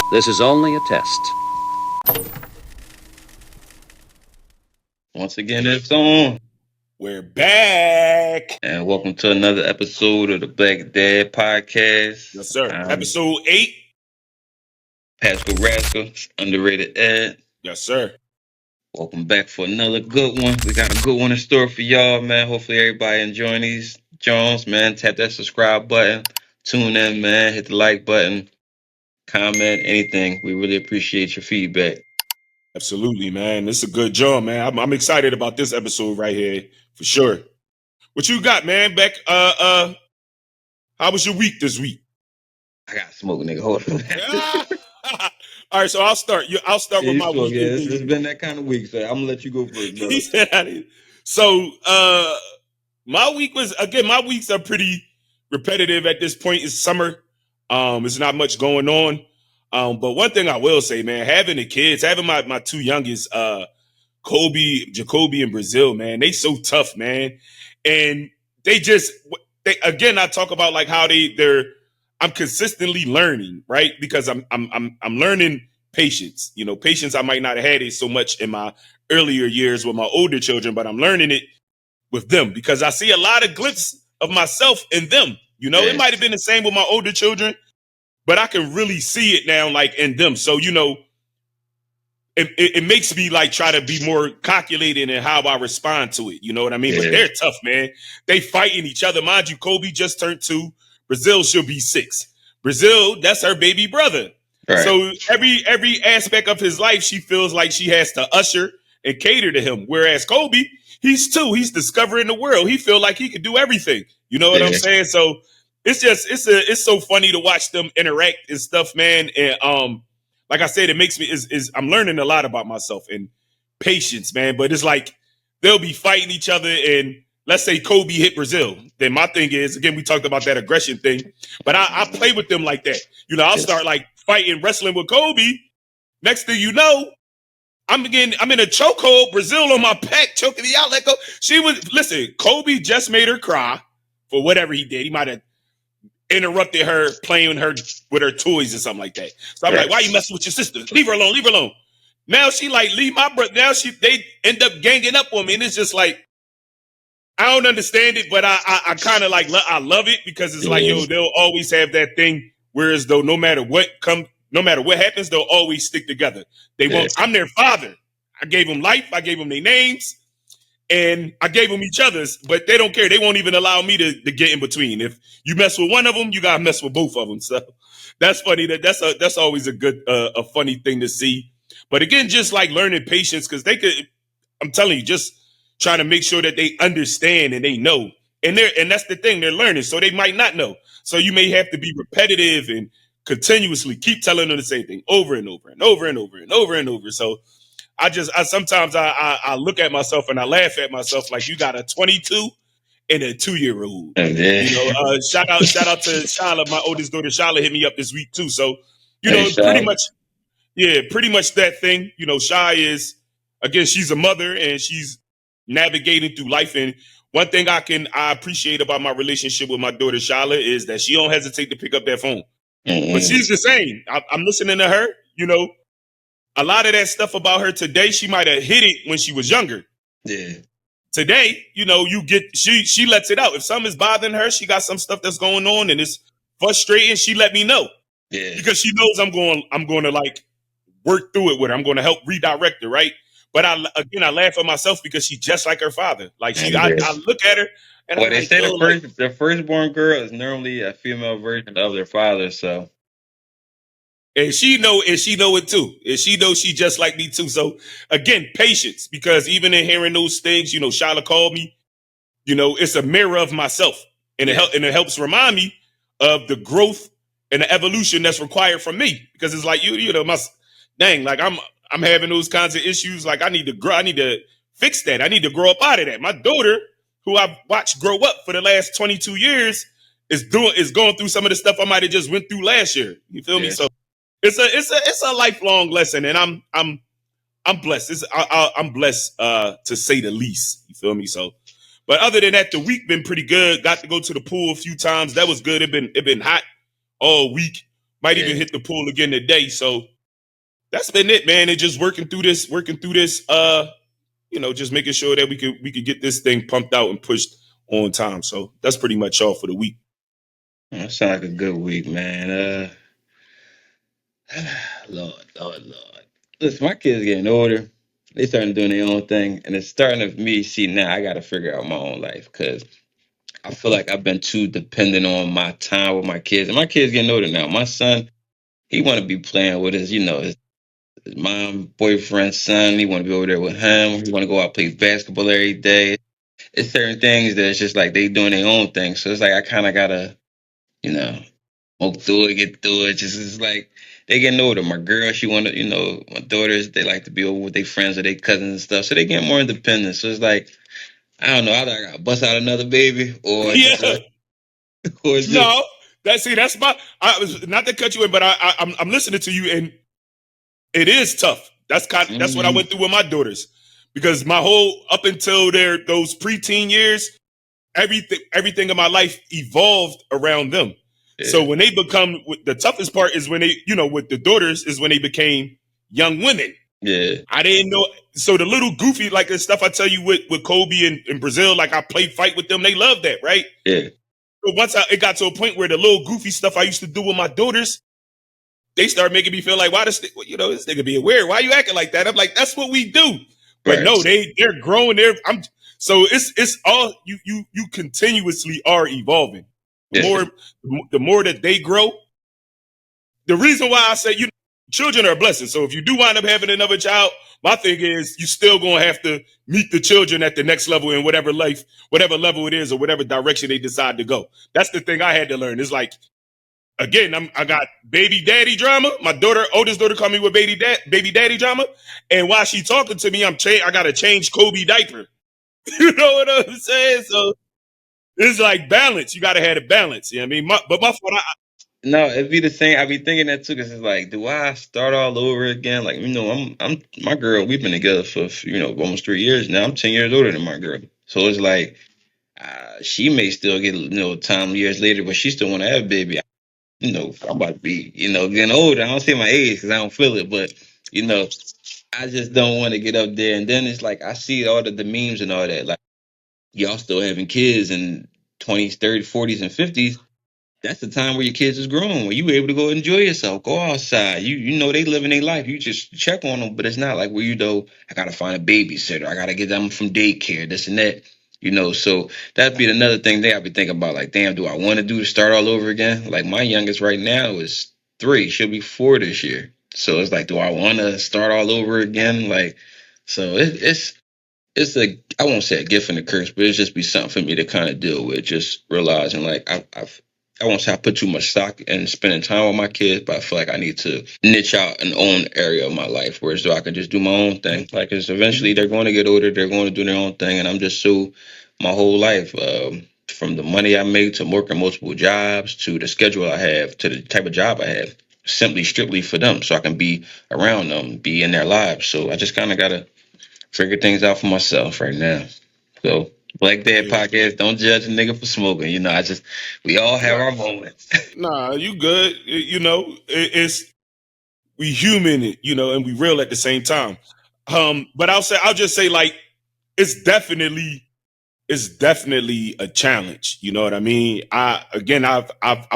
This is only a test. Once again, it's on. We're back. And welcome to another episode of the Black Dad Podcast. Yes, sir. Episode 8. Pascal Rascal, underrated Ed. Yes, sir. Welcome back for another good one. We got a good one in store for y'all, man. Hopefully everybody enjoying these Jones, man. Tap that subscribe button. Tune in, man. Hit the like button. Comment, anything. We really appreciate your feedback. Absolutely, man. This is a good job, man. I'm excited about this episode right here for sure. What you got, man? Back. How was your week this week? I got smoke, nigga. Hold on. All right, so I'll start. I'll start with my week. Yeah, it's been that kind of week, so I'm gonna let you go first, brother. So, my weeks are pretty repetitive at this point. It's summer. It's not much going on. But one thing I will say, man, having the kids, having my two youngest, Jacoby and Brazil, man, they so tough, man. And they again, I talk about like how I'm consistently learning, right? Because I'm learning patience. You know, patience I might not have had it so much in my earlier years with my older children, but I'm learning it with them because I see a lot of glimpses of myself in them. You know, It might have been the same with my older children, but I can really see it now, like in them. So, you know, it makes me like try to be more calculated in how I respond to it. You know what I mean? Yeah. But they're tough, man. They fighting each other. Mind you, Kobe just turned 2. Brazil should be 6. Brazil, that's her baby brother. Right. So every aspect of his life, she feels like she has to usher and cater to him. Whereas Kobe, he's 2. He's discovering the world. He feel like he can do everything. You know what I'm saying? So it's so funny to watch them interact and stuff, man. And like I said, it makes me I'm learning a lot about myself and patience, man. But it's like they'll be fighting each other, and let's say Kobe hit Brazil. Then my thing is, again, we talked about that aggression thing, but I play with them like that. You know, I'll start like fighting, wrestling with Kobe. Next thing you know, I'm in a chokehold, Brazil on my back, choking me out. Let go. Listen, Kobe just made her cry for whatever he did. He might have interrupted her playing with her toys or something like that. So I'm like, why you messing with your sister? Leave her alone. Leave her alone. Now she like, leave my brother. Now they end up ganging up on me. And it's just like, I don't understand it, but I kind of like, I love it because it's like, yo, they'll always have that thing. Whereas though, no matter what happens, they'll always stick together. They won't. I'm their father. I gave them life. I gave them their names. And I gave them each other's, but they don't care. They won't even allow me to get in between. If you mess with one of them, you gotta mess with both of them. So that's funny. That's always a funny thing to see. But again, just like learning patience, because I'm telling you, just trying to make sure that they understand and they know. And that's the thing, they're learning, so they might not know. So you may have to be repetitive and continuously keep telling them the same thing over and over and over and over and over and over. So sometimes I look at myself and I laugh at myself like, you got a 22 and a 2-year-old. You know, shout out to Shala. My oldest daughter Shala hit me up this week too. So, you know, pretty much that thing. You know, Shy is, again, she's a mother and she's navigating through life. And one thing I appreciate about my relationship with my daughter Shala is that she don't hesitate to pick up that phone. Mm-hmm. But she's the same. I'm listening to her, you know. A lot of that stuff about her today, she might have hid it when she was younger. Yeah. Today, you know, she lets it out. If something is bothering her, she got some stuff that's going on and it's frustrating, she let me know. Yeah. Because she knows I'm going to like work through it with her. I'm going to help redirect her, right? But I laugh at myself because she's just like her father. Like I look at her and they say the firstborn girl is normally a female version of their father, so. And she know it too. And she knows she just like me too. So again, patience, because even in hearing those things, you know, Shala called me, you know, it's a mirror of myself. And it helps remind me of the growth and the evolution that's required from me. Because it's like, you know, like I'm having those kinds of issues. Like I need to grow, I need to fix that. I need to grow up out of that. My daughter, who I've watched grow up for the last 22 years, is going through some of the stuff I might have just went through last year. You feel me? So it's a lifelong lesson, and I'm blessed. I'm blessed to say the least. You feel me? So, but other than that, the week been pretty good. Got to go to the pool a few times. That was good. It been hot all week. Might even Yeah. hit the pool again today. So that's been it, man. And just working through this, just making sure that we could get this thing pumped out and pushed on time. So that's pretty much all for the week. That sounds like a good week, man. Lord. Listen, my kids getting older. They starting doing their own thing, and it's starting to me see now. I got to figure out my own life because I feel like I've been too dependent on my time with my kids, and my kids getting older now. My son, he want to be playing with his mom, boyfriend, son. He want to be over there with him. He want to go out play basketball every day. It's certain things that it's just like they doing their own thing. So it's like I kind of gotta, you know, smoke through it, get through it. Just it's like they getting older. My girl, she want to, my daughters, they like to be over with their friends or their cousins and stuff. So they get more independent. So it's like I don't know. Either I gotta bust out another baby or just, Yeah. or just No, that's my. I was not to cut you in, but I'm listening to you, and it is tough. That's what I hmm went through with my daughters, because my whole up until those preteen years, everything in my life evolved around them. So yeah, when they become, the toughest part is when they, with the daughters, is when they became young women. yeah, I didn't know. So the little goofy, like the stuff I tell you with Kobe in Brazil, like I play fight with them, they love that, right? yeah, But it got to a point where the little goofy stuff I used to do with my daughters, they start making me feel like, why this nigga being weird? Why you acting like that? I'm like, that's what we do. But right, no, they're growing. So it's all you continuously are evolving. The yeah, more the more that they grow, the reason why I say children are a blessing. So if you do wind up having another child, my thing is you still gonna have to meet the children at the next level in whatever level it is, or whatever direction they decide to go. That's the thing I had to learn. It's like, again, I got baby daddy drama. My oldest daughter, called me with baby daddy drama, and while she talking to me, I gotta change Kobe diaper. You know what I'm saying? So it's like balance. You gotta have a balance. You know what I mean? But my fault. No, it'd be the same. I'd be thinking that too, because it's like, do I start all over again? Like, I'm my girl. We've been together for almost 3 years now. I'm 10 years older than my girl, so it's like she may still get time years later, but she still want to have a baby. I'm about to be getting older. I don't say my age because I don't feel it, but you know, I just don't want to get up there. And then it's like I see all the memes and all that. Like y'all still having kids in 20s, 30s, 40s, and 50s. That's the time where your kids is grown, where you able to go enjoy yourself, go outside. You know they living their life. You just check on them, but it's not like where I gotta find a babysitter. I gotta get them from daycare, this and that. So that'd be another thing there I'd be thinking about. Like, damn, do I want to do to start all over again? Like my youngest right now is 3. She'll be 4 this year. So it's like, do I want to start all over again? Like, so it's I won't say a gift and a curse, but it's just be something for me to kind of deal with. Just realizing like I won't say I put too much stock in spending time with my kids, but I feel like I need to niche out an own area of my life, whereas though I can just do my own thing. Like, cause eventually they're going to get older, they're going to do their own thing, and I'm just so my whole life, from the money I make to working multiple jobs to the schedule I have to the type of job I have, simply strictly for them, so I can be around them, be in their lives. So I just kind of gotta figure things out for myself right now. So, Black Dad Yeah. Podcast, don't judge a nigga for smoking. We all have Nah, our moments. nah, you good. It's we human, and we real at the same time. But I'll just say, like, it's definitely it's definitely a challenge. You know what I mean? I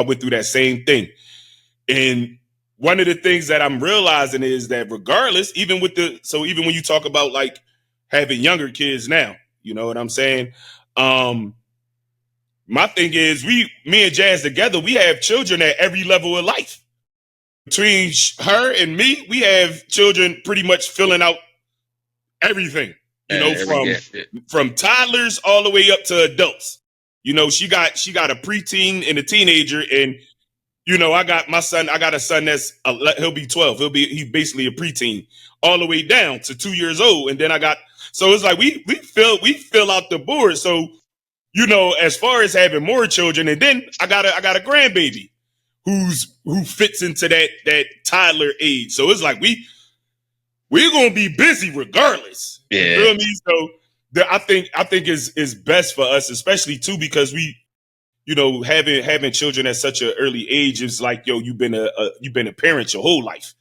went through that same thing, and one of the things that I'm realizing is that regardless, even when you talk about like having younger kids now, you know what I'm saying? Um, my thing is, me and Jazz together, we have children at every level of life. Between her and me, we have children pretty much filling out everything. Every From toddlers all the way up to adults. She got a preteen and a teenager, and I got my son. I got a son he'll be 12. He's basically a preteen, all the way down to 2 years old, and then I got. So it's like we fill out the board. So as far as having more children, and then I got a grandbaby who fits into that toddler age. So it's like we're gonna be busy regardless. You yeah, feel me? So I think is best for us, especially too, because having children at such an early age is like, yo, you've been a parent your whole life.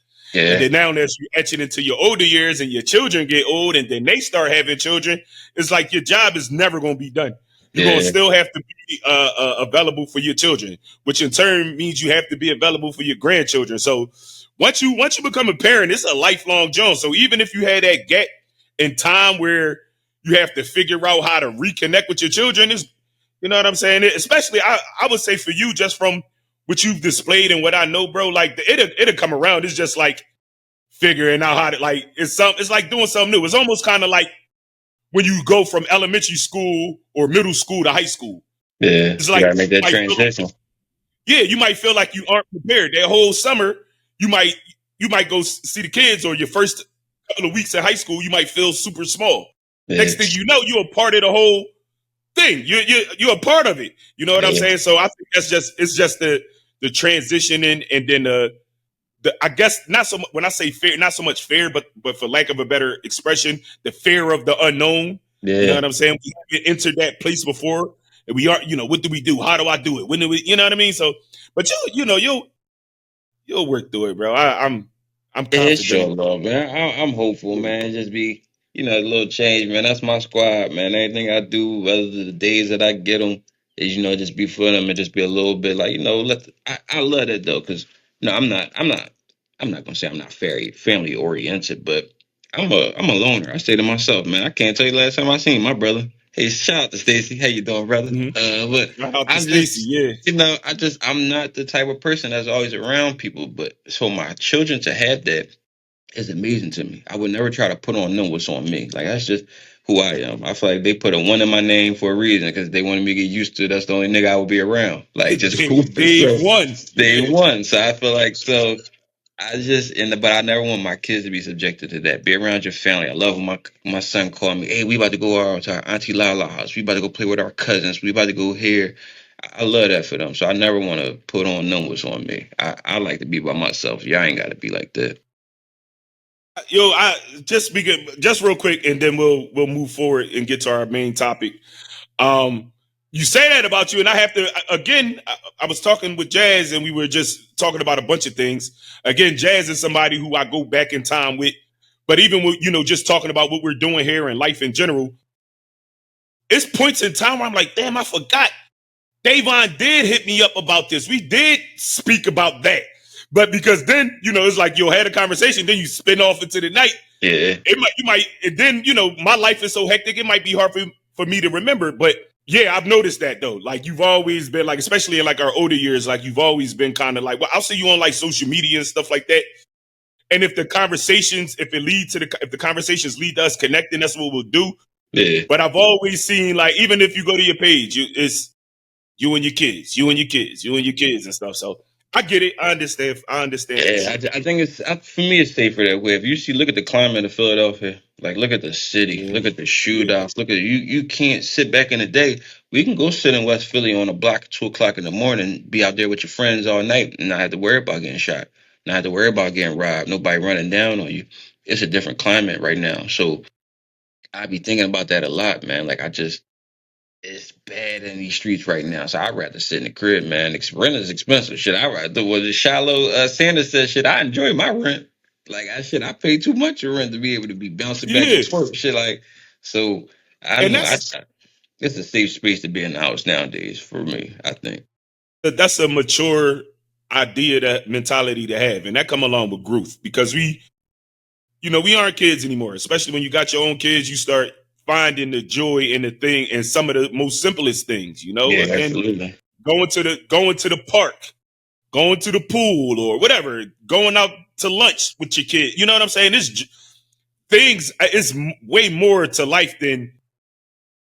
And Yeah, then now as you etching into your older years and your children get old and then they start having children, it's like your job is never going to be done. You're going to yeah, still have to be available for your children, which in turn means you have to be available for your grandchildren. So once you become a parent, it's a lifelong journey. So even if you had that gap in time where you have to figure out how to reconnect with your children, is you know what I'm saying? Especially, I would say for you, just from what you've displayed and what I know, bro, like it'll come around. It's just like figuring out how to like it's like doing something new. It's almost kind of like when you go from elementary school or middle school to high school. yeah. It's You like gotta make you that might feel like transition. you might feel like you aren't prepared. That whole summer, you might you might go see the kids, or your first couple of weeks in high school, you might feel super small. Yeah, Next thing you know, you're a part of the whole thing. You're a part of it. You know what I'm yeah, saying? So I think it's just the transitioning, and then I guess not so much when I say fear, not so much fear, but for lack of a better expression, the fear of the unknown. You know yeah. what I'm saying? We haven't entered that place before, and we are. What do we do? How do I do it? When do we? You know what I mean? So, but you'll work through it, bro. I'm Yeah, confident. sure, love, man. I'm hopeful, man. Just be, a little change, man. That's my squad, man. Anything I do, whether the days that I get them, is just be for them and just be a little bit like, I love that though, because I'm not gonna say I'm not very family oriented, but I'm a loner. I say to myself, man, I can't tell you last time I seen my brother. Hey, shout out to Stacy. How you doing, brother? Mm-hmm. But Shout out to I'm Stacy. just Yeah. I'm not the type of person that's always around people, but for my children to have that is amazing to me. I would never try to put on them what's on me. Like that's just who I am. I feel like they put a one in my name for a reason because they wanted me to get used to. That's the only nigga I would be around. Like just goofing. Day So one. day Yeah. one. So I feel like so. I just but I never want my kids to be subjected to that. Be around your family. I love when my son called me. Hey, we about to go to our auntie Lala house. We about to go play with our cousins. We about to go here. I love that for them. So I never want to put on them what's on me. I like to be by myself. Y'all ain't got to be like that. I just real quick, and then we'll move forward and get to our main topic. Um, you say that about you, and I have to again. I was talking with Jazz, and we were just talking about a bunch of things. Again, Jazz is somebody who I go back in time with, but even with just talking about what we're doing here and life in general, it's points in time where I'm like, damn, I forgot. Davon did hit me up about this. We did speak about that, but because then it's like you'll had a conversation, then you spin off into the night. Yeah, You might, and then my life is so hectic, it might be hard for me to remember, but yeah, I've noticed that though. Like you've always been like, especially in like our older years, like you've always been kind of like, well, I'll see you on like social media and stuff like that. And if the conversations, if the conversations lead to us connecting, that's what we'll do. yeah. But I've always seen like, even if you go to your page, it's you and your kids, you and your kids, you and your kids and stuff. So I get it. I understand. I understand for Yeah, sure. I think for me it's safer that way. If you look at the climate of Philadelphia, like look at the city, Yeah, look at the yeah, shootouts, look at you. You can't sit back in the day. We can go sit in West Philly on a block at 2 o'clock in the morning, be out there with your friends all night, and not have to worry about getting shot, not have to worry about getting robbed, nobody running down on you. It's a different climate right now, so I be thinking about that a lot, man. Like I just it's bad in these streets right now. So I'd rather sit in the crib, man. Rent is expensive. Shit, I rather what the Shiloh Sanders said. Shit, I enjoy my rent. Like I pay too much of rent to be able to be bouncing back yeah. and forth. Shit, like so. I And know. It's a safe space to be in the house nowadays for me. I think. that's a mature idea, that mentality to have, and that come along with growth, because we aren't kids anymore. Especially when you got your own kids, you start finding the joy in the thing and some of the most simplest things. Yeah, Again, absolutely. going to the park, going to the pool or whatever, going out to lunch with your kid. You know what I'm saying? Things is way more to life than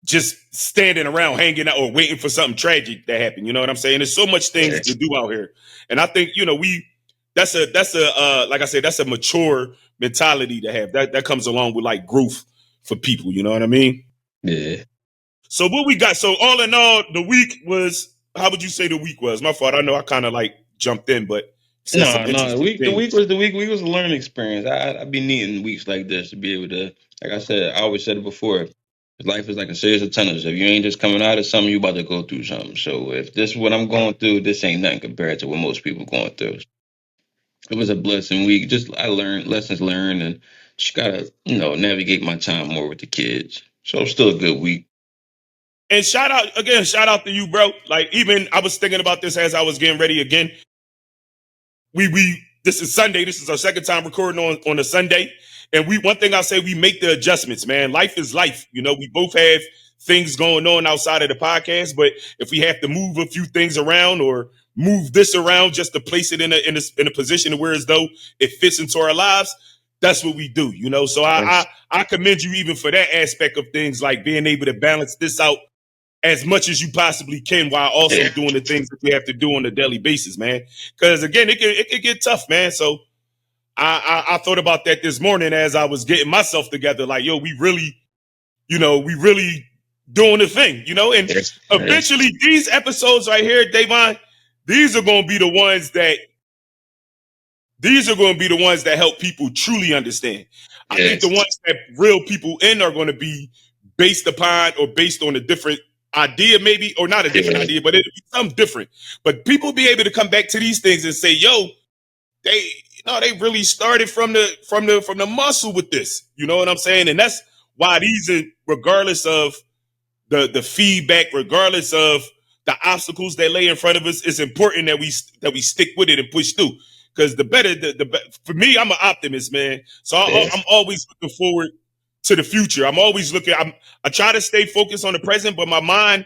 just standing around hanging out or waiting for something tragic to happen. You know what I'm saying? There's so much things Yeah, to do out here, and I think we that's a like I said, that's a mature mentality to have. That comes along with like growth for people. You know what I mean? yeah. So what we got? So all in all, the week was. How would you say the week was? My fault. I know I kind of like jumped in, but said some No, no. interesting The things. week was the week. We was a learning experience. I be needing weeks like this to be able to. Like I said, I always said it before. Life is like a series of tunnels. If you ain't just coming out of something, you about to go through something. So if this is what I'm going through, this ain't nothing compared to what most people going through. It was a blessing week. Just I learned lessons learned, and just gotta navigate my time more with the kids. So it's still a good week. And shout out to you, bro. Like, even I was thinking about this as I was getting ready again. We this is Sunday. This is our second time recording on a Sunday. And one thing I say, we make the adjustments, man. Life is life. We both have things going on outside of the podcast, but if we have to move a few things around or move this around just to place it in a position where as though it fits into our lives, that's what we do. So I commend you even for that aspect of things, like being able to balance this out as much as you possibly can while also Yeah. doing the things that you have to do on a daily basis, man. Because again, it can get tough, man. So I thought about that this morning as I was getting myself together. Like, yo, we really doing the thing. And Yes. eventually, these episodes right here, Davon, these are going to be the ones that help people truly understand. I think the Yes. ones that real people in are going to be based upon or based on a different idea, maybe, or not a different Yeah. idea, but it'll be something different. But people be able to come back to these things and say, yo, they really started from the muscle with this. You know what I'm saying? And that's why these are, regardless of the feedback, regardless of the obstacles that lay in front of us, it's important that we stick with it and push through. Because the better, for me, I'm an optimist, man. So I'm Yes. always looking forward to the future. I'm always looking. I try to stay focused on the present, but my mind,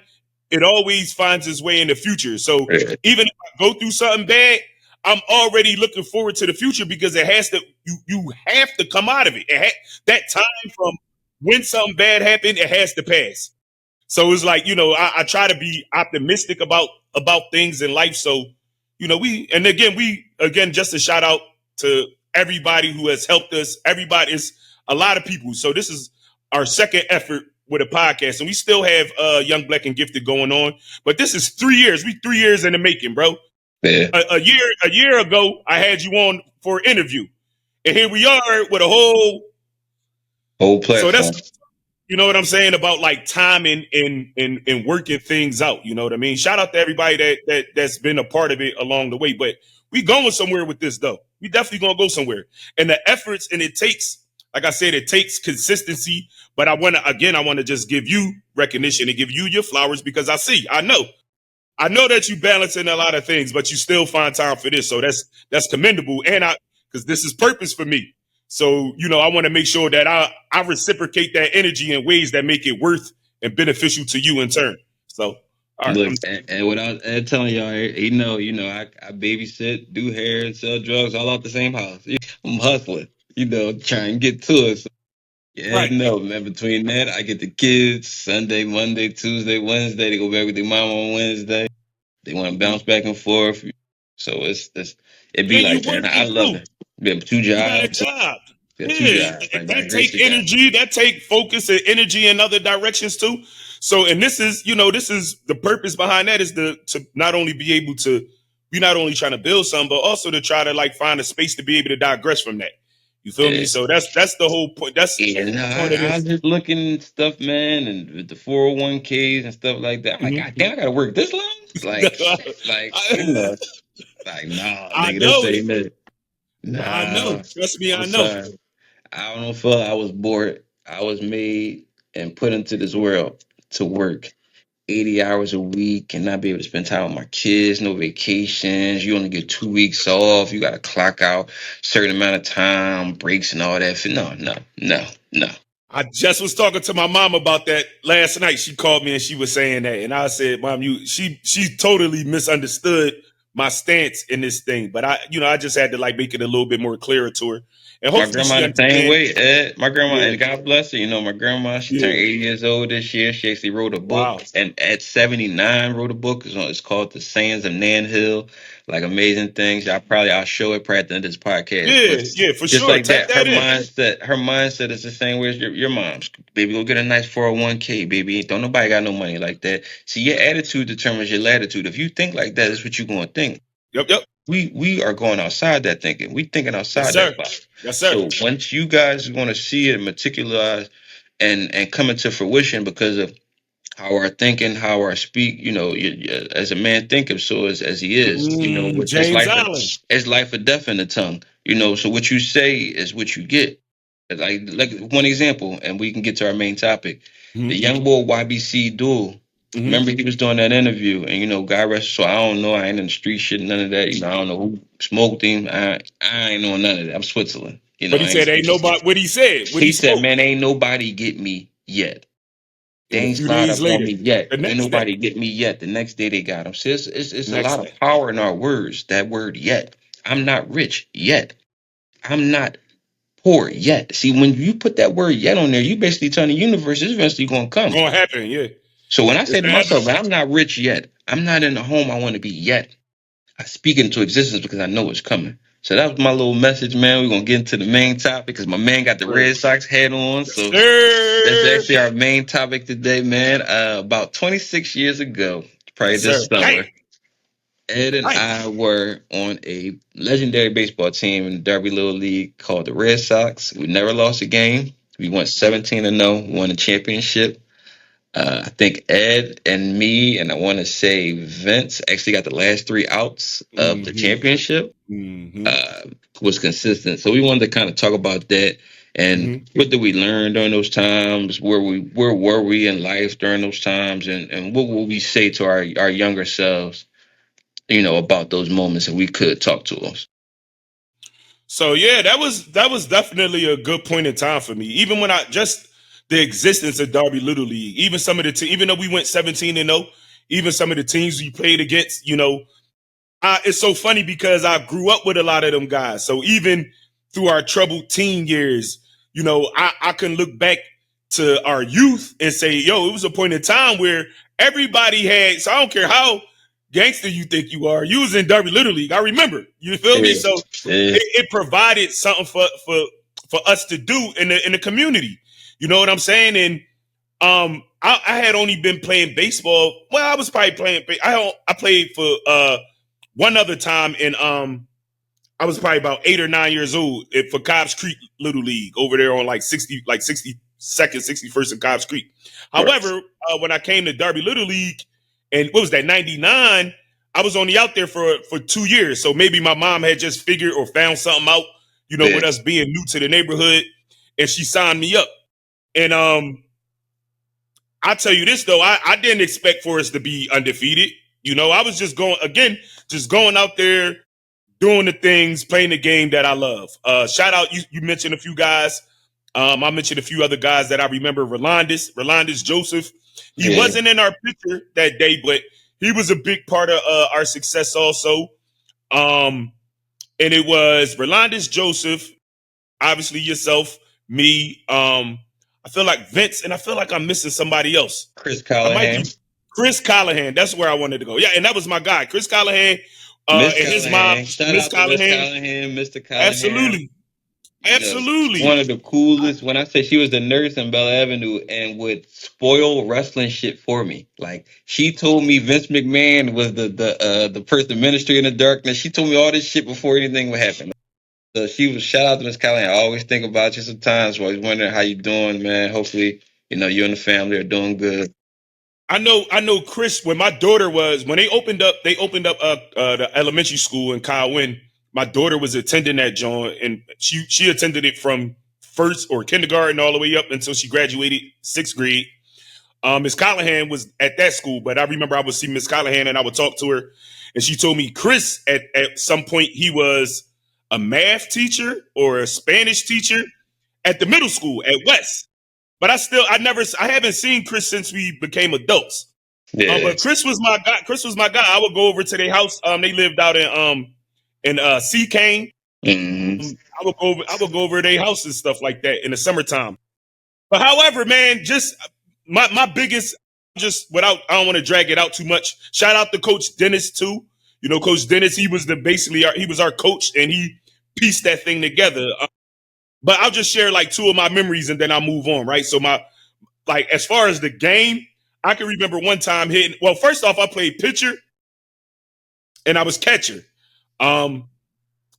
it always finds its way in the future. So Yeah. even if I go through something bad, I'm already looking forward to the future because it has to. You have to come out of it. That time from when something bad happened, it has to pass. So it's like, I try to be optimistic about things in life. So, we again, just a shout out to everybody who has helped us. Everybody is a lot of people. So this is our second effort with a podcast, and we still have Young Black and Gifted going on. But this is 3 years. We 3 years in the making, bro. Yeah. A year ago, I had you on for an interview, and here we are with a whole. Whole So that's, platform. you know what I'm saying, about like timing and working things out. You know what I mean? Shout out to everybody that's been a part of it along the way. But we going somewhere with this though. We definitely gonna go somewhere. And the efforts, and it takes, like I said, it takes consistency. But I wanna just give you recognition and give you your flowers because I know that you balancing a lot of things, but you still find time for this. So that's commendable. And because this is purpose for me. So, I want to make sure that I reciprocate that energy in ways that make it worth and beneficial to you in turn. So, all right. Look, and without telling y'all, I babysit, do hair, and sell drugs all out the same house. I'm hustling, trying to get to it. So, yeah, Right. no, man. Between that, I get the kids Sunday, Monday, Tuesday, Wednesday. They go back with their mom on Wednesday. They want to bounce back and forth. So it be And you like that. I working love too. it. We have two You got a jobs. job. We got two Yeah, jobs. I got a that great take job. energy, that take focus and energy in other directions too. So, and this is the purpose behind that is to not only be able to, we not only trying to build something, but also to try to like find a space to be able to digress from that. You feel me? Yeah. So that's the whole point. That's Yeah, no, part of I was this. just looking at stuff, man, and with the 401ks and stuff like that. I'm like, God damn, I gotta work this long? Like, shit, like, I, like, nah, I nigga, this know, ain't it. I know. Nah, Trust me, I'm I know. sorry. I don't feel I was born. I was made and put into this world to work 80 hours a week and not be able to spend time with my kids, no vacations. You only get 2 weeks off. You got to clock out certain amount of time, breaks and all that. No, no, no, no. I just was talking to my mom about that last night. She called me and she was saying that, and I said, "Mom, she totally misunderstood my stance in this thing." But I just had to like make it a little bit more clearer to her, and My hopefully grandma she the same understands. way, Ed. My grandma, Yeah, and God bless her, my grandma, she turned yeah. 80 years old this year. She actually wrote a book, Wow. and at 79 wrote a book. It's called The Sayings of Nan Hill, like amazing things. I'll show it probably at the end of this podcast. But Yeah, yeah, for just sure. like Tap that, that in. her mindset is the same way as your mom's. Baby, go get a nice 401k, baby. Don't nobody got no money like that. See, your attitude determines your latitude. If you think like that, that's what you're gonna think. Yep, yep. We are going outside that thinking. We thinking Yes, outside sir. that box. Yes, sir. So once you guys want to see it materialize and coming to fruition because of how our thinking, how our speak, as a man thinketh, so as he is, it's James life, Allen. it's life or death in the tongue, so what you say is what you get. Like one example, and we can get to our main topic. The Mm-hmm. young boy YBC Duel. Mm-hmm. Remember he was doing that interview, and God rest. So I don't know. I ain't in the street shit, none of that. I don't know who smoked him. I ain't know none of that. I'm Switzerland. But he I ain't said, "Ain't nobody." What he said? What he He said, spoke? "Man, ain't nobody get me yet. They And a ain't few slide days up on later, me yet. the Ain't next day, nobody get me yet." The next day they got him. So it's a next lot of day. power in our words. That word yet. I'm not rich yet. I'm not poor yet. See, when you put that word yet on there, you basically telling the universe it's eventually gonna come. Gonna happen, yeah. So when I It's say to happening. myself, "Man, I'm not rich yet. I'm not in the home I want to be yet," I speak into existence because I know it's coming. So that was my little message, man. We're gonna get into the main topic because my man got the Sir. Red Sox hat on. Yes, So that's sir. actually our main topic today, man. About 26 years ago, probably Yes, sir. this Damn. summer, Ed and Damn. I were on a legendary baseball team in the Derby Little League called the Red Sox. We never lost a game. We went 17-0, won a championship. I think Ed and me, and I want to say Vince, actually got the last three outs of the Mm-hmm. championship. Mm-hmm. Uh, was consistent. So we wanted to kind of talk about that and Mm-hmm. what did we learn during those times? Where were we in life during those times, and what will we say to our younger selves, about those moments if we could talk to us. So yeah, that was definitely a good point in time for me. Even when I just the existence of Derby Little League, even some of the even though we went 17-0, even some of the teams we played against, it's so funny because I grew up with a lot of them guys. So even through our troubled teen years, I can look back to our youth and say, yo, it was a point in time where everybody had, so I don't care how gangster you think you was in Derby Little League. I remember. You feel me? Yeah, So yeah, it provided something for us to do in the community. You know what I'm saying? And I had only been playing baseball. Well, I was probably playing. I played for one other time, and I was probably about 8 or 9 years old for Cobbs Creek Little League over there on like 62nd, 61st and Cobbs Creek. right. However, when I came to Derby Little League, and what was that, 99, I was only out there for 2 years. So maybe my mom had just figured or found something out, Yeah, with us being new to the neighborhood, and she signed me up. And I tell you this though, I didn't expect for us to be undefeated. I was just going out there doing the things, playing the game that I love. Shout out, you mentioned a few guys. I mentioned a few other guys that I remember. Rolandis Joseph. He yeah. wasn't in our picture that day, but he was a big part of our success also. Um, and it was Rolandis Joseph, obviously yourself, me. I feel like Vince, and I feel like I'm missing somebody else. Chris I might Callahan, be Chris Callahan. That's where I wanted to go. Yeah, and that was my guy, Chris Callahan, Miss and his mom, Callahan. Shout Miss out to Miss Callahan. Callahan, Mr. Callahan. Absolutely. Absolutely. One of the coolest. When I say she was the nurse in Bell Avenue and would spoil wrestling shit for me. Like she told me Vince McMahon was the person, the ministry in the darkness. She told me all this shit before anything would happen. So she was shout out to Miss Callahan. I always think about you sometimes. Always wondering how you doing, man. Hopefully, you and the family are doing good. I know Chris, when my daughter was, when they opened up the elementary school in Kyle. My daughter was attending that joint, and she attended it from first or kindergarten all the way up until she graduated 6th grade. Miss Callahan was at that school, but I remember I would see Miss Callahan and I would talk to her, and she told me Chris at some point he was a math teacher or a Spanish teacher at the middle school at West. But I haven't seen Chris since we became adults. Yeah. But Chris was my guy. Chris was my guy. I would go over to their house. They lived out in Sea Cane. Hmm. I would go over to their house and stuff like that in the summertime. But however, man, just my biggest, just without, I don't want to drag it out too much. Shout out to Coach Dennis too. Coach Dennis, he was he was our coach, and he pieced that thing together. But I'll just share like two of my memories and then I'll move on. Right. So as far as the game, I can remember one time hitting. Well, first off, I played pitcher and I was catcher. Um,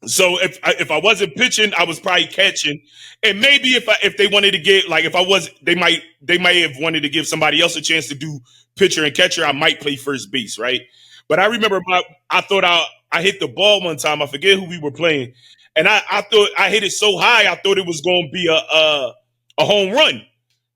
So if I wasn't pitching, I was probably catching, and maybe if they wanted to get like if I was they might have wanted to give somebody else a chance to do pitcher and catcher. I might play first base, right? But I remember I thought I hit the ball one time. I forget who we were playing, and I thought I hit it so high I thought it was going to be a home run,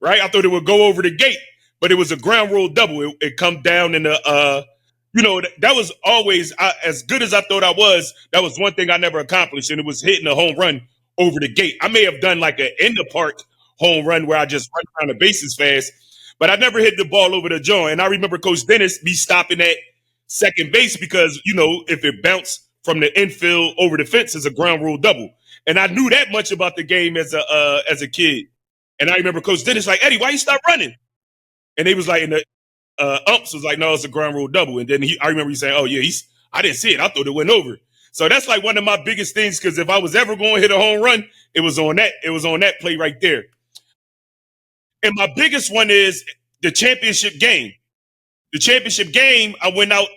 right? I thought it would go over the gate, but it was a ground rule double. It come down in the that was always as good as I thought I was. That was one thing I never accomplished, and it was hitting a home run over the gate. I may have done like an in the park home run where I just run around the bases fast, but I never hit the ball over the joint. And I remember Coach Dennis be stopping at second base because if it bounced from the infield over the fence is a ground rule double. And I knew that much about the game as a kid. And I remember Coach Dennis like, Eddie, why you stop running? And they was like, in the umps was like, no, it's a ground rule double. And then I remember he saying, oh yeah, I didn't see it. I thought it went over. So that's like one of my biggest things because if I was ever going to hit a home run, it was on that play right there. And my biggest one is the championship game. The championship game, I went out.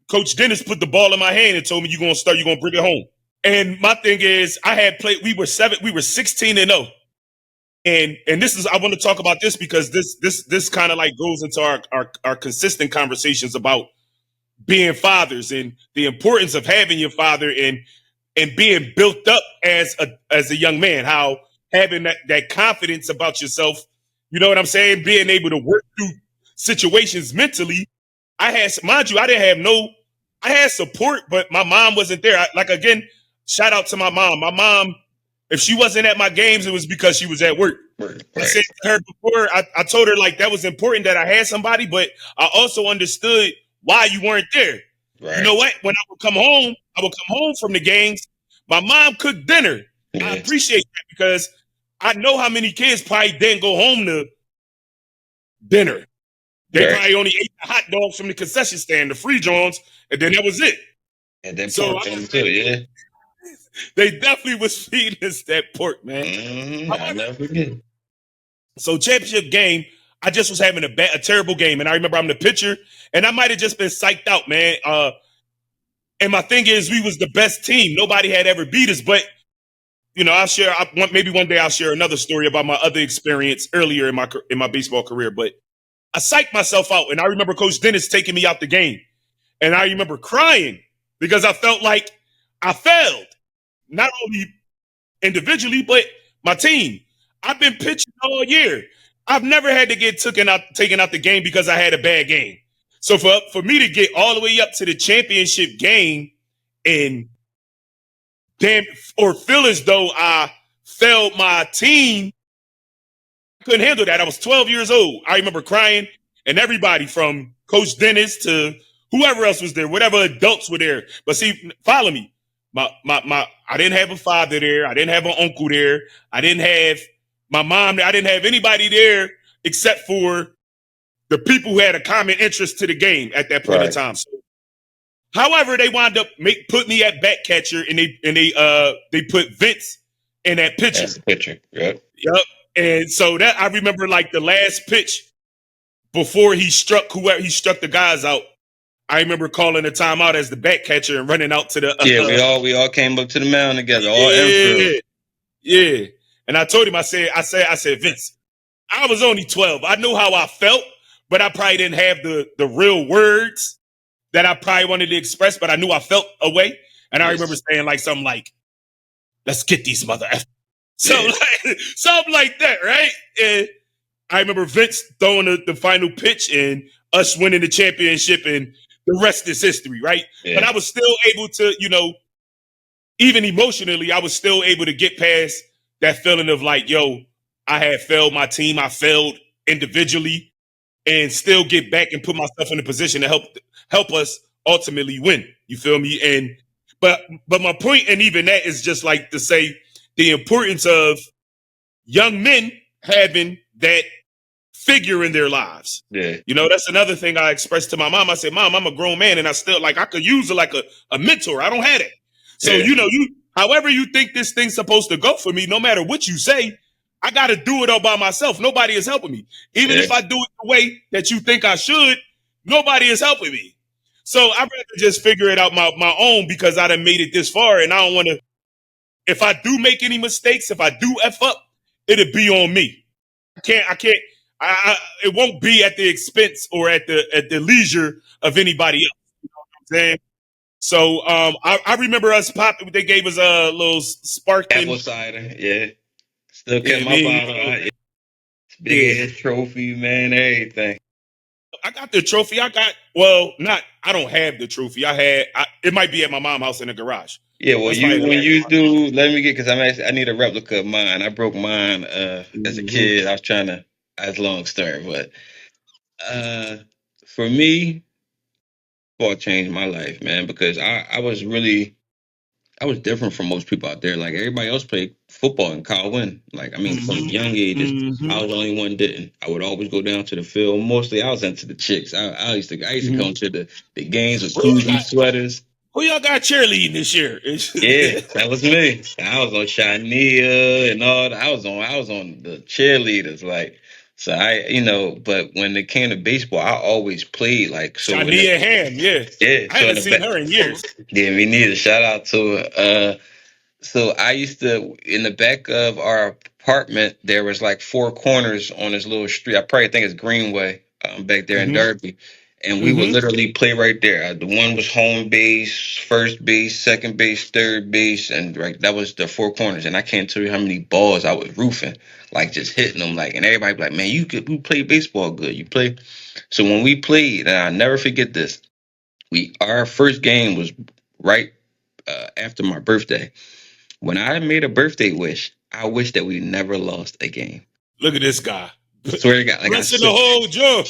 Coach Dennis put the ball in my hand and told me you're gonna bring it home. And my thing is, I had played. We were 16-0. And this is I want to talk about this because this kind of like goes into our consistent conversations about being fathers and the importance of having your father and being built up as a young man, how having that confidence about yourself, you know what I'm saying, being able to work through situations mentally. I had, mind you, I had support, but my mom wasn't there. Again, shout out to my mom. My mom, if she wasn't at my games, it was because she was at work. Right. I said to her before, I told her like that was important that I had somebody, but I also understood why you weren't there. Right. You know what? When I would come home from the games, my mom cooked dinner. Yeah. I appreciate that because I know how many kids probably didn't go home to dinner. They probably only ate the hot dogs from the concession stand, the free Johns, and then that was it. And then pork too, yeah. They definitely was feeding us that pork, man. Mm-hmm. I'll never forget. So championship game, I just was having a terrible game, and I remember I'm the pitcher, and I might have just been psyched out, man. And my thing is, we was the best team. Nobody had ever beat us, but maybe one day I'll share another story about my other experience earlier in my baseball career. But I psyched myself out, and I remember Coach Dennis taking me out the game, and I remember crying because I felt like I failed, not only individually but my team. I've been pitching all year. I've never had to get taken out the game because I had a bad game. So for me to get all the way up to the championship game and feel as though I failed my team, I couldn't handle that. I was 12 years old. I remember crying, and everybody from Coach Dennis to whoever else was there, whatever adults were there. But see, follow me. I didn't have a father there. I didn't have an uncle there. I didn't have my mom there. I didn't have anybody there except for the people who had a common interest to the game at that point in time. So, however, they wound up put me at back catcher, and they put Vince in that pitcher. That's the pitcher. Yep. And so that I remember like the last pitch before he struck the guys out. I remember calling a timeout as the back catcher and running out to the we all came up to the mound together, all infield. Yeah. And I told him, I said, Vince, I was only 12. I knew how I felt, but I probably didn't have the real words that I probably wanted to express, but I knew I felt a way. And I remember saying like something like, let's get these mother F. Something like that, right? And I remember Vince throwing the final pitch and us winning the championship, and the rest is history, right? Yeah. But I was still able to, even emotionally, I was still able to get past that feeling of like, yo, I had failed my team. I failed individually, and still get back and put myself in a position to help us ultimately win. You feel me? And but my point, and even that is just like to say the importance of young men having that figure in their lives. Yeah. That's another thing I expressed to my mom. I said, Mom, I'm a grown man, and I still I could use a mentor. I don't have it. So, however you think this thing's supposed to go for me, no matter what you say, I got to do it all by myself. Nobody is helping me. Even if I do it the way that you think I should, nobody is helping me. So I'd rather just figure it out my own because I done made it this far, and I don't want to. If I do make any mistakes, if I do f up, it'll be on me. I can't. I it won't be at the expense or at the leisure of anybody else. You know what I'm saying? So I remember us pop. They gave us a little Apple sparkling. cider, yeah. Still kept Yeah, my man. bottle. Yeah, Big ass trophy, man, everything. I got the trophy. I got well, not. I don't have the trophy. I had. It might be at my mom's house in the garage. Yeah, well, That's probably you the when last. you do, let me get because I need a replica of mine. I broke mine as a Mm-hmm. kid. I was trying to. That's a long story, but uh, for me, football changed my life, man, because I was really I was different from most people out there. Like everybody else played football in Colwyn. Like I mean, from young ages, I Mm-hmm. was the only one didn't. I would always go down to the field. Mostly, I was into the chicks. I used to Mm-hmm. come to the games with Who y'all koozie got? sweaters. Who y'all got cheerleading this year? Yeah, that was me. I was on Shania and all that. I was on the cheerleaders. Like so but when it came to baseball, I always played like so when Shania Ham. Yeah, yeah, I so in haven't the seen back her in years. yeah, me neither. Shout out to her. So I used to in the back of our apartment there was like four corners on this little street. I probably think it's Greenway back there in Mm-hmm. Derby, and we would Mm-hmm. literally play right there. The one was home base, first base, second base, third base, and right that was the four corners. And I can't tell you how many balls I was roofing, like just hitting them, like and everybody be like, man, you play baseball good, you play. So when we played, and I'll never forget this, we our first game was right after my birthday when I made a birthday wish, I wish that we never lost a game. Look at this guy. Swear to God, like I Blessing the said, whole jump.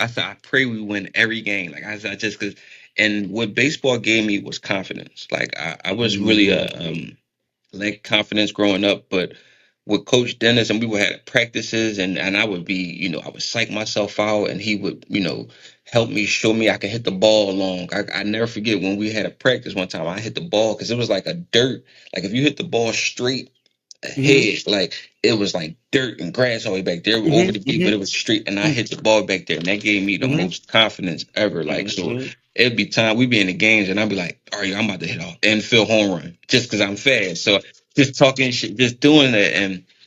I said, I pray we win every game. Like I just because, and what baseball gave me was confidence. Like I was really Mm-hmm. a lacked confidence growing up, but with Coach Dennis and we would have practices and I would be, I would psych myself out and he would, help me show me I can hit the ball long. I never forget when we had a practice one time, I hit the ball because it was like a dirt. Like if you hit the ball straight Mm-hmm. ahead, like it was like dirt and grass all the way back there over the gate, but Mm-hmm. it was straight and I hit the ball back there and that gave me the Mm-hmm. most confidence ever. Like so Mm-hmm. it'd be time we'd be in the games and I'd be like, all right, I'm about to hit off and field home run just because I'm fast. So just talking shit, just doing that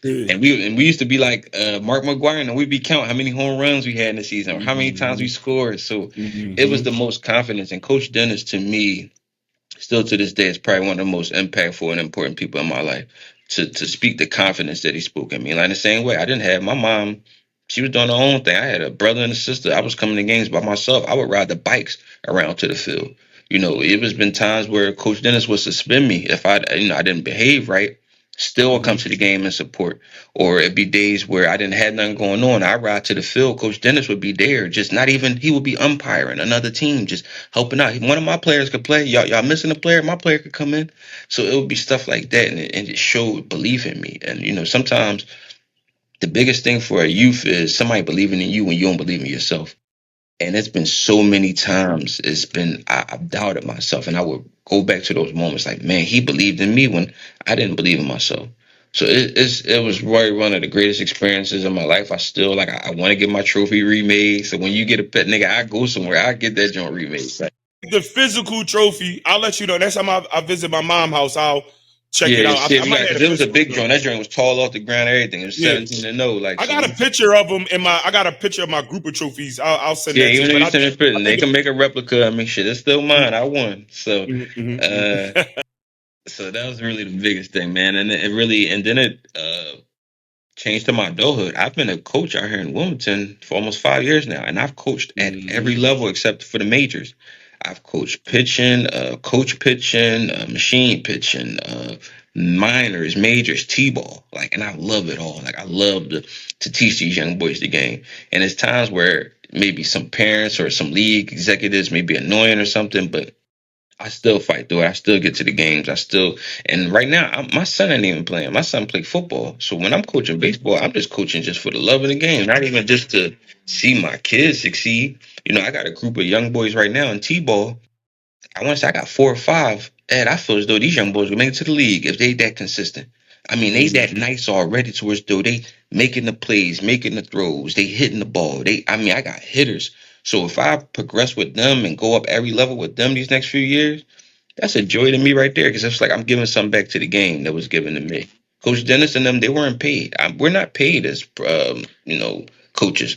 Yeah. and we used to be like Mark McGuire and we'd be counting how many home runs we had in the season or how many times we Mm-hmm. scored. So it was Mm-hmm. the most confidence and Coach Dennis to me still to this day is probably one of the most impactful and important people in my life to speak the confidence that he spoke in me. Like in the same way, I didn't have my mom. She was doing her own thing. I had a brother and a sister. I was coming to games by myself. I would ride the bikes around to the field. It was been times where Coach Dennis would suspend me if I didn't behave right. Still would come Mm-hmm. to the game and support. Or it'd be days where I didn't have nothing going on. I ride to the field. Coach Dennis would be there. Just not even he would be umpiring another team, just helping out. One of my players could play. Y'all missing a player. My player could come in. So it would be stuff like that, and it showed belief in me. And sometimes the biggest thing for a youth is somebody believing in you when you don't believe in yourself. And it's been so many times. I've doubted myself, and I would go back to those moments like, man, he believed in me when I didn't believe in myself. So it was really one of the greatest experiences of my life. I still like I want to get my trophy remade. So when you get a pet nigga, I go somewhere, I get that joint remade. Like, The physical trophy, I'll let you know. Next time I visit my mom's house, I'll check it yeah, out. shit, I we might got have because the it was a physical big trophy. joint. That joint was tall off the ground, everything. It was Yeah. 17-0. Like I so, got a picture of them in my. I got a picture of my group of trophies. I'll send yeah, that to even you. though But you I send think it prison, I they think can make a replica. I mean, shit, it's still mine. I won. So, uh, it's. so that was really the biggest thing, man. And it really, and then it changed to my adulthood. I've been a coach out here in Wilmington for almost 5 years now, and I've coached at every Mhm. level except for the majors. I've coached pitching, coach pitching, machine pitching, minors, majors, t-ball. Like, and I love it all. Like, I love to teach these young boys the game. And it's times where maybe some parents or some league executives may be annoying or something, but I still fight through it. I still get to the games. And right now, my son ain't even playing. My son play football. So when I'm coaching baseball, I'm just coaching just for the love of the game, not even just to see my kids succeed. I got a group of young boys right now in T-ball. I want to say I got 4 or 5. And I feel as though these young boys will make it to the league if they that consistent. I mean, they that Mhm. nice already towards though they making the plays, making the throws, they hitting the ball. I mean, I got hitters. So if I progress with them and go up every level with them these next few years, that's a joy to me right there because it's like I'm giving something back to the game that was given to me. Coach Dennis and them, they weren't paid. We're not paid as coaches.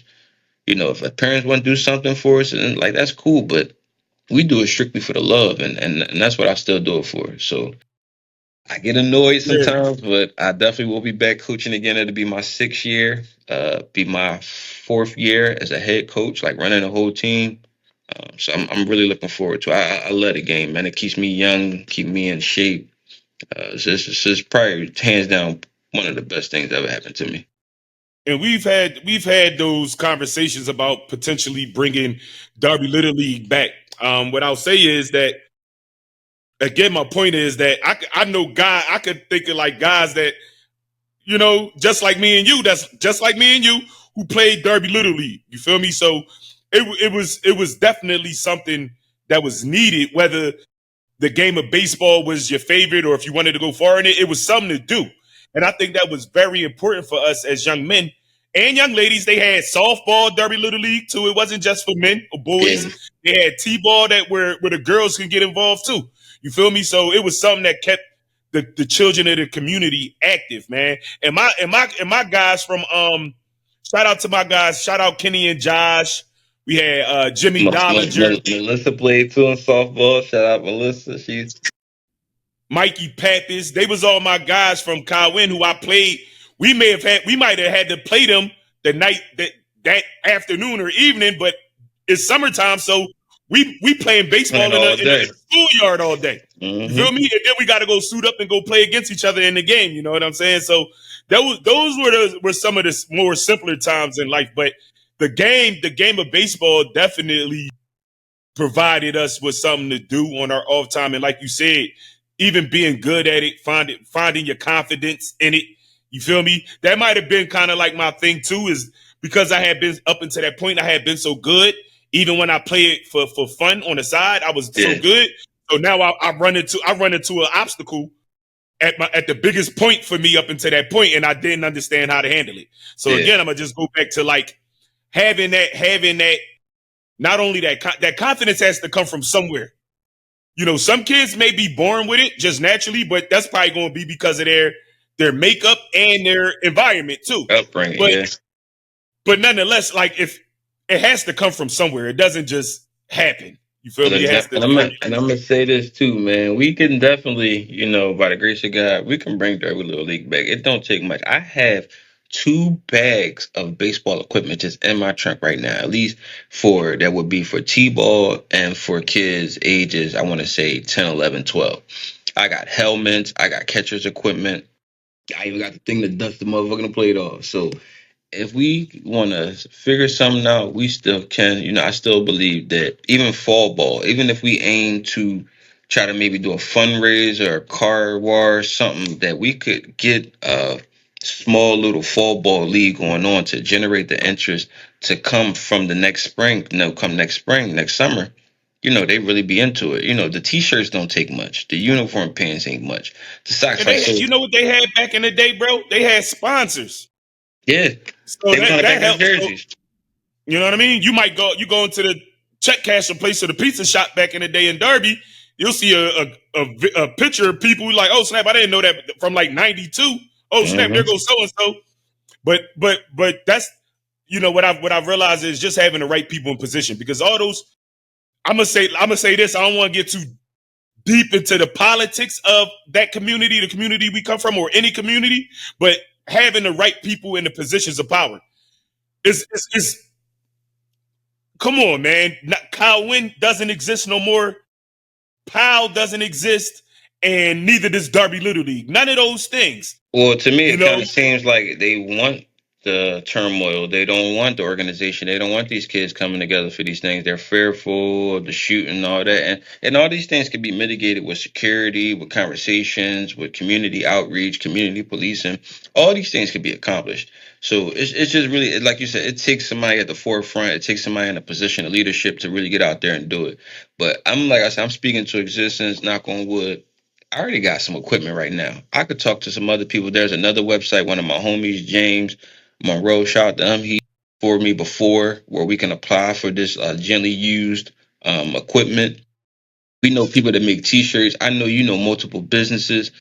If our parents want to do something for us, and like that's cool, but we do it strictly for the love, and that's what I still do it for. So I get annoyed Yeah. sometimes, but I definitely will be back coaching again. It'll be my 6th year, be my 4th year as a head coach, like running a whole team. So I'm really looking forward to it. I love the game, man. It keeps me young, keep me in shape. It's probably hands down one of the best things that ever happened to me. And we've had those conversations about potentially bringing Derby Little League back. What I'll say is that again, my point is that I know guy I could think of like guys that just like me and you, that's just like me and you who played Derby Little League. You feel me? So it was definitely something that was needed, whether the game of baseball was your favorite or if you wanted to go far in it, it was something to do. And I think that was very important for us as young men and young ladies. They had softball, Derby Little League too. It wasn't just for men or boys. Yeah, They had T-ball that where the girls can get involved too. You feel me? So it was something that kept the children of the community active, man. And my guys from shout out to my guys, shout out Kenny and Josh. We had Jimmy Dollinger, Melissa played too in softball. Shout out Melissa. She's Mikey Pappas. They was all my guys from Kawin who I played. We might have had to play them the night that afternoon or evening, but it's summertime, so we playing baseball playing in all the day. schoolyard all day. You feel Hmm. me? And then we got to go suit up and go play against each other in the game. You know what I'm saying? So those were some of the more simpler times in life. But the game of baseball definitely provided us with something to do on our off time. And like you said, even being good at it, finding your confidence in it. You feel me? That might have been kind of like my thing too, is because I had been up until that point, I had been so good. Even when I play it for fun on the side, I was so Yeah, good. So now I run into an obstacle at the biggest point for me up until that point, and I didn't understand how to handle it. So yeah. again, I'm gonna just go back to like having that not only that confidence has to come from somewhere. Some kids may be born with it just naturally, but that's probably going to be because of their makeup and their environment too. Upbringing, But yeah. but nonetheless, like if it has to come from somewhere, it doesn't just happen. You feel And me? It has I'm, to and I'm come. gonna and I'm gonna say this too, man. We can definitely, by the grace of God, we can bring Derby Little League back. It don't take much. I have 2 bags of baseball equipment just in my trunk right now. At least for that would be for T-ball and for kids ages, I want to say 10, 11, 12. I got helmets. I got catcher's equipment. I even got the thing that dusts the motherfucking plate off. So if we want to figure something out, we still can. I still believe that even fall ball, even if we aim to try to maybe do a fundraiser or a car wash, something that we could get a small little fall ball league going on to generate the interest to come from the next spring. No, come next spring, next summer. They really be into it. The t-shirts don't take much. The uniform pants ain't much. The socks, And like so, you know what they had back in the day, bro? They had sponsors, yeah, so they was on the that back of the helps. So, jerseys. you know what I mean? You go into the check casher place or the pizza shop back in the day in Derby. You'll see a picture of people like, oh snap, I didn't know that from like '92. Oh snap, there Hmm. goes so and so. But that's what I've realized is just having the right people in position, because all those I'm gonna say this. I don't want to get too deep into the politics of that community, the community we come from, or any community, but having the right people in the positions of power is come on, man. Kyle Wynn doesn't exist no more. Powell doesn't exist, and neither does Derby Little League. None of those things. Well, to me, You it know, kind of seems like they want the turmoil. They don't want the organization. They don't want these kids coming together for these things. They're fearful of the shooting and all that. And all these things can be mitigated with security, with conversations, with community outreach, community policing. All these things can be accomplished. So it's just really, like you said, it takes somebody at the forefront. It takes somebody in a position of leadership to really get out there and do it. But like I said, I'm speaking to existence, knock on wood. I already got some equipment right now. I could talk to some other people. There's another website, one of my homies, James Monroe, shout out to him. for me before where we can apply for this gently used equipment. We know people that make T-shirts. I know you know multiple businesses.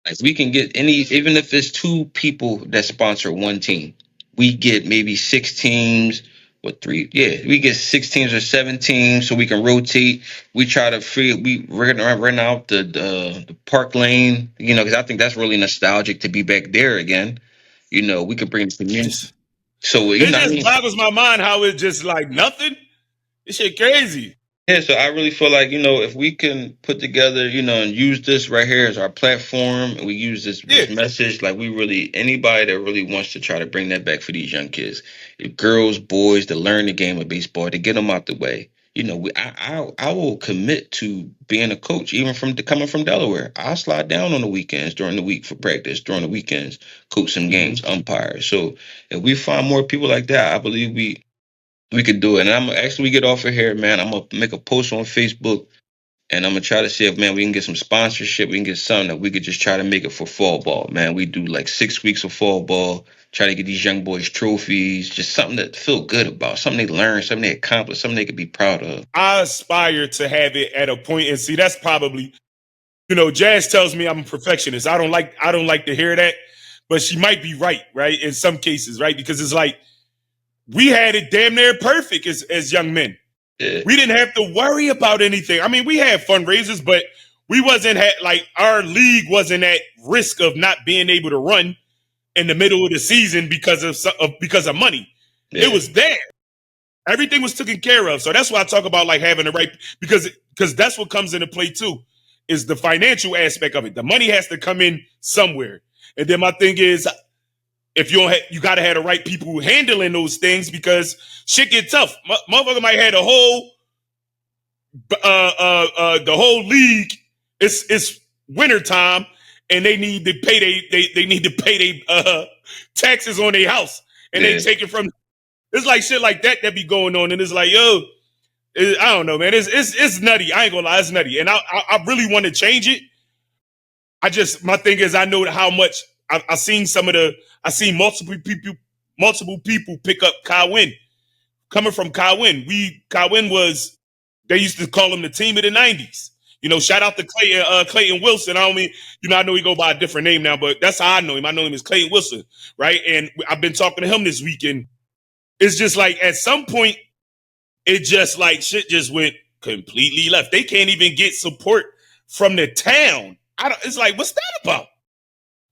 Like we can get any, even if it's two people that sponsor one team, we get maybe six teams or three. Yeah, we get six teams or seven teams, so we can rotate. We try to free. We rent out the park lane. You know, because I think that's really nostalgic to be back there again. You know, we could bring the community. Just So you it know, what I just mean. boggles my mind how it's just like nothing. This shit crazy. Yeah, so I really feel like, if we can put together, and use this right here as our platform, and we use this Yeah. message, like we really, anybody that really wants to try to bring that back for these young kids, girls, boys, to learn the game of baseball, to get them out the way. I will commit to being a coach, even coming from Delaware. I'll slide down on the weekends during the week for practice, during the weekends, coach some games, Mm-hmm. umpire. So if we find more people like that, I believe we could do it. And I'm actually we get off of here, man. I'm gonna make a post on Facebook, and I'm gonna try to see if, man, we can get some sponsorship. We can get something that we could just try to make it for fall ball, man. We do like 6 weeks of fall ball. Try to get these young boys trophies, just something to feel good about, something they learn, something they accomplish, something they could be proud of. I aspire to have it at a point, and see, that's probably, Jazz tells me I'm a perfectionist. I don't like to hear that, but she might be right, right? In some cases, right? Because it's like we had it damn near perfect as young men. Yeah, We didn't have to worry about anything. I mean, we had fundraisers, but we wasn't like our league wasn't at risk of not being able to run in the middle of the season because of money. It yeah, was there. Everything was taken care of. So that's why I talk about like having the right, because that's what comes into play too, is the financial aspect of it. The money has to come in somewhere. And then my thing is, if you don't you got to have the right people handling those things, because shit get tough. Motherfucker might have the whole league. It's winter time, and they need to pay they need to pay their taxes on their house, and they yeah, take it from. It's like shit like that be going on, and it's like, yo, I don't know, man. It's nutty. I ain't gonna lie, it's nutty, and I really want to change it. My thing is, I know how much I seen I seen multiple people pick up Kawin. Coming from Kawin, Kawin was, they used to call him the team of the '90s. Shout out to Clayton Wilson. I don't mean, I know he go by a different name now, but that's how I know him. I know him as Clayton Wilson, right? And I've been talking to him this weekend. It's just like at some point, it just like shit just went completely left. They can't even get support from the town. I don't. It's like, what's that about?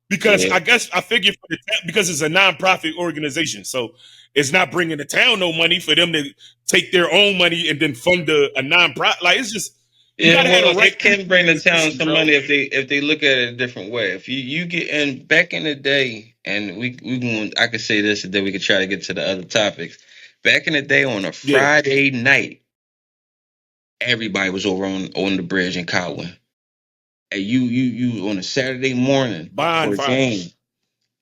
Because yeah. I guess I figured for the town, because it's a nonprofit organization, so it's not bringing the town no money for them to take their own money and then fund a nonprofit. Like, it's just, you got Yeah, to have the well, right it people can bring in the town position, some bro. money if they look at it a different way. If you get in back in the day, and we can, I could say this, and then we could try to get to the other topics. Back in the day, on a Yeah, Friday night, everybody was over on the bridge in Cotton. And you on a Saturday morning before a game, bonfires.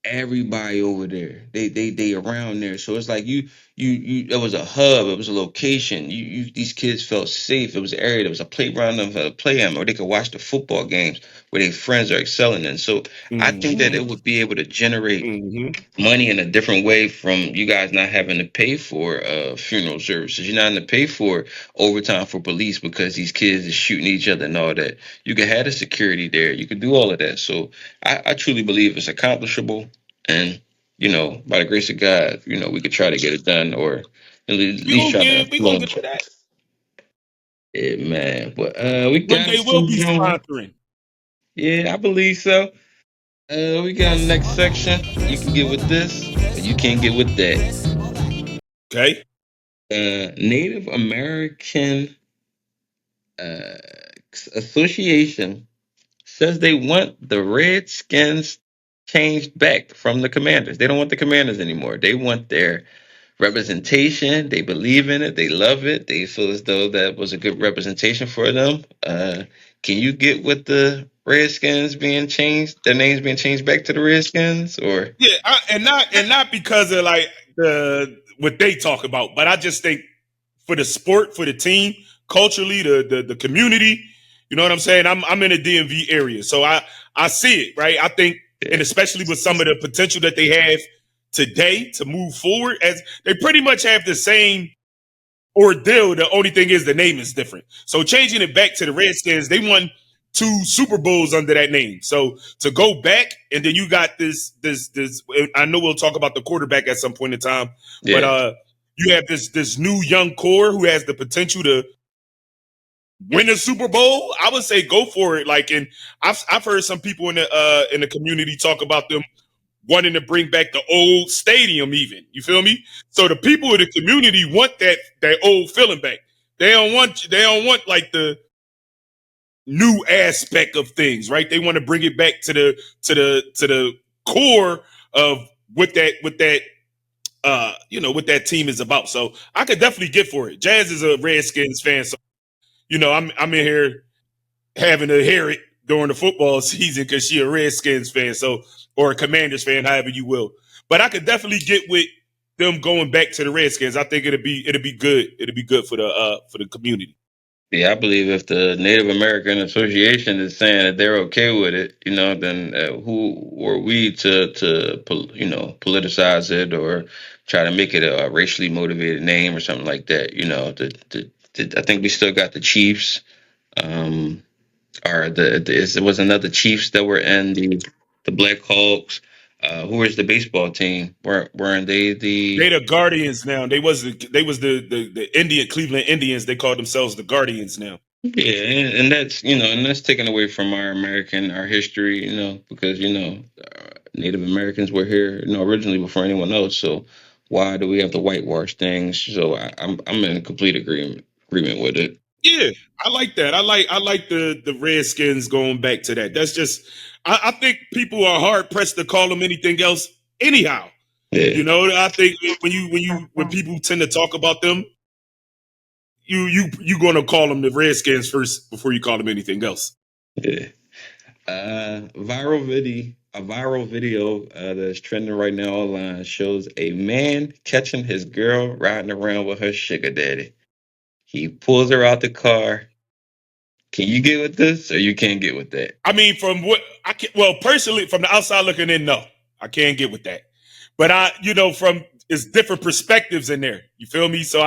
everybody over there. They around there. So it's like you it was a hub, it was a location. These kids felt safe. It was an area, there was a playground of a play them, or they could watch the football games where their friends are excelling in. So I think that Mm-hmm. it would be able to generate Mm-hmm. money in a different way from you guys not having to pay for funeral services. You're not having to pay for overtime for police because these kids are shooting each other and all that. You can have the security there. You can do all of that. So I truly believe it's accomplishable. And, by the grace of God, we could try to get it done, or at least try to We gonna influence get to it. that. Yeah, man. But we One got day we'll some, be sponsoring. yeah, I believe so. We get on the next section. You can get with this, but you can't get with that. Okay. Native American uh, Association says they want the Redskins changed back from the Commanders. They don't want the Commanders anymore. They want their representation. They believe in it. They love it. They feel as though that was a good representation for them. Can you get with the Redskins being changed, their names being changed back to the Redskins, or? Yeah, and not because of like what they talk about, but I just think for the sport, for the team, culturally, the community. You know what I'm saying? I'm in the DMV area, so I see it, right? I think, and Yeah, especially with some of the potential that they have today to move forward, as they pretty much have the same ordeal. The only thing is the name is different. So changing it back to the Redskins, they won two Super Bowls under that name. So to go back, and then you got this. I know we'll talk about the quarterback at some point in time, but Yeah, you have this new young core who has the potential to win a Super Bowl. I would say go for it. Like, and I've heard some people in the community talk about them wanting to bring back the old stadium. Even, you feel me? So the people in the community want that old feeling back. They don't want like the new aspect of things, right? They want to bring it back to the core of what that team is about. So I could definitely get for it. Jazz is a Redskins fan, so I'm in here having to hear it during the football season because she a Redskins fan, so, or a Commanders fan, however you will. But I could definitely get with them going back to the Redskins. I think it'll be good. It'll be good for the community. yeah. I believe if the Native American Association is saying that they're okay with it, then who were we to politicize it or try to make it a racially motivated name or something like that? I think we still got the Chiefs. Um, or it was another Chiefs that were in the Black Hawks. Who was the baseball team? Weren't they They the? the Guardians now. They was the Indian Cleveland Indians. They call themselves the Guardians now. Yeah, and that's taken away from our history, because Native Americans were here, originally before anyone else. So why do we have to whitewash things? So I'm in complete agreement with it. Yeah, I like that. I like the Redskins going back to that. That's just I think people are hard pressed to call them anything else. Anyhow, Yeah, I think when people tend to talk about them, you going to call them the Redskins first before you call them anything else. yeah. A viral video that's trending right now online shows a man catching his girl riding around with her sugar daddy. He pulls her out the car. Can you get with this, or you can't get with that? I mean, from what I can, well, personally, from the outside looking in, no, I can't get with that. But from it's different perspectives in there. You feel me? So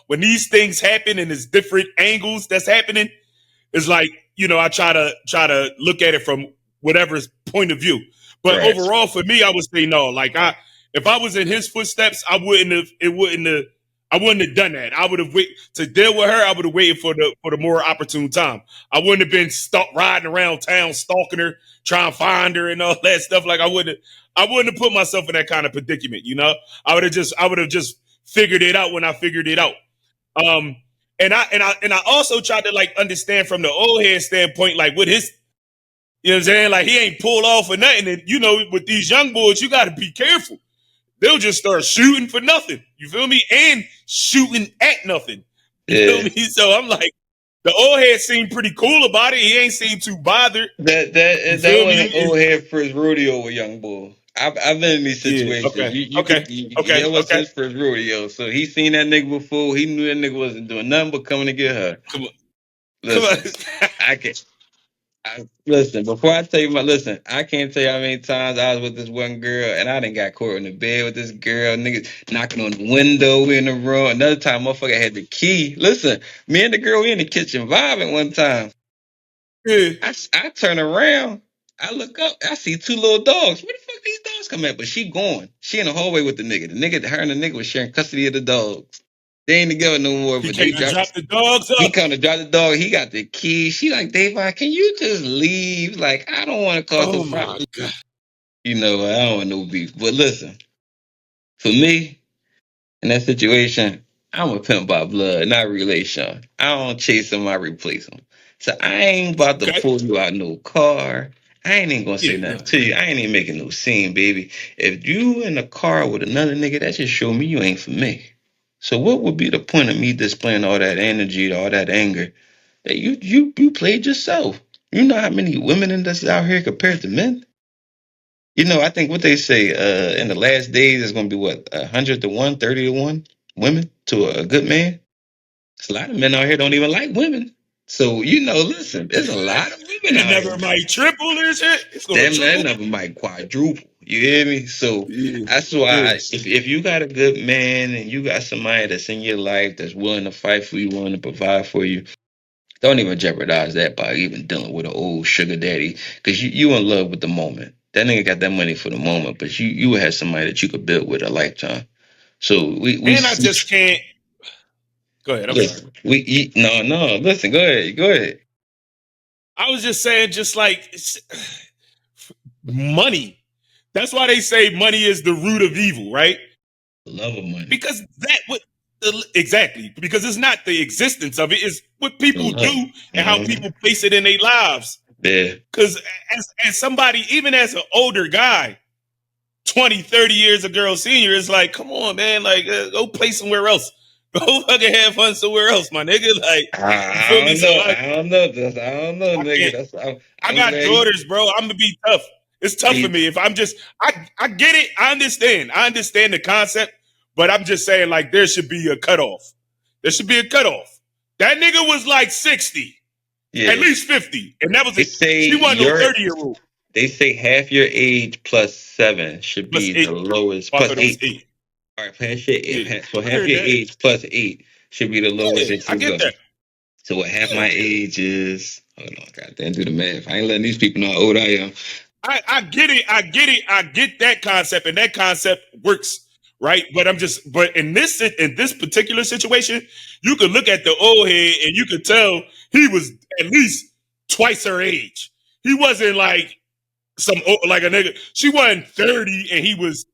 when these things happen and there's different angles that's happening, it's like I try to look at it from whatever's point of view. But Right. overall, for me, I would say no. Like if I was in his footsteps, I wouldn't have. It wouldn't have. I wouldn't have done that. I would have wait to deal with her. I would have waited for the more opportune time. I wouldn't have been riding around town stalking her, trying to find her and all that stuff. Like I wouldn't have put myself in that kind of predicament. I would have just figured it out when I figured it out. Um, and I also tried to like understand from the old head standpoint, like what his, you know what I'm saying? Like he ain't pulled off or nothing. And with these young boys, you got to be careful. They'll just start shooting for nothing. You feel me? And shooting at nothing. You feel Yeah. me? So I'm like, the old head seemed pretty cool about it. He ain't seemed too bothered. You That feel wasn't me? old head first rodeo with young bull. I've been in these Yeah. situations. Okay. You Okay. could Okay. that was Okay. his first rodeo. So he seen that nigga before. He knew that nigga wasn't doing nothing but coming to get her. Come on. Come Listen, on. I can listen, before I tell you listen, I can't tell you how many times I was with this one girl and I done got caught in the bed with this girl, niggas knocking on the window in the room. Another time motherfucker had the key. Listen, me and the girl we in the kitchen vibing one time. Yeah. I turn around, I look up, I see two little dogs. Where the fuck these dogs come at? But she going. She in the hallway with the nigga. Her and the nigga was sharing custody of the dogs. They ain't together no more, He but came they to dropped. drop the dogs He off. come to drop the dog. He got the key. She like, Davon, can you just leave? Like, I don't want to cause no Oh my problem. god. I don't want no beef. But listen, for me, in that situation, I'm a pimp by blood, not relation. I don't chase them, I replace them. So I ain't about to Okay. pull you out no car. I ain't even gonna say Yeah. nothing to you. I ain't even making no scene, baby. If you in a car with another nigga, that just show me you ain't for me. So what would be the point of me displaying all that energy, all that anger? That you played yourself. You know how many women in this out here compared to men? I think what they say in the last days is going to be what 100 to 1, 30 to 1 women to a good man. There's a lot of men out here don't even like women. So listen, there's a lot of women That out never here. might triple or shit. It's gonna That triple. number might quadruple. You hear me? So Yeah, that's why yeah. if you got a good man and you got somebody that's in your life that's willing to fight for you, willing to provide for you, don't even jeopardize that by even dealing with an old sugar daddy because you in love with the moment. That nigga got that money for the moment, but you would have somebody that you could build with a lifetime. So we And I just can't. Go ahead. I'm sorry. listen. No. Listen, go ahead. Go ahead. I was just saying, just like money. That's why they say money is the root of evil, right? Love of money. Because that what exactly because it's not the existence of it, it's what The people love. do and how Mm-hmm. people place it in their lives. Yeah. Because as somebody, even as an older guy, 20, 30 years a girl senior, it's like, come on, man, like go play somewhere else. Go fucking have fun somewhere else, my nigga. Like, you feel I me? don't So know. I don't know. I don't know, I nigga. can't. That's I I'm got glad you. daughters, bro. I'm gonna be tough. It's tough for See, me. If I'm just, I get it. I understand. I understand the concept, but I'm just saying, like, there should be a cutoff. There should be a cutoff. That nigga was like 60, at yeah. least 50, and that was They it. say She wasn't no your 30-year-old. they say half your age plus 7 should Plus be the eight. lowest. Oh, I Plus thought it was 8. 8. All right, half your Yeah, so I half heard your that. age plus 8 should be the lowest Yeah, that I you get go. that. So what half Yeah. my age is? Hold on, goddamn, do the math. I ain't letting these people know how old I am. I get it. I get it. I get that concept, and that concept works, right? But but in this particular situation, you could look at the old head and you could tell he was at least twice her age. He wasn't like like a nigga. She wasn't 30 and he was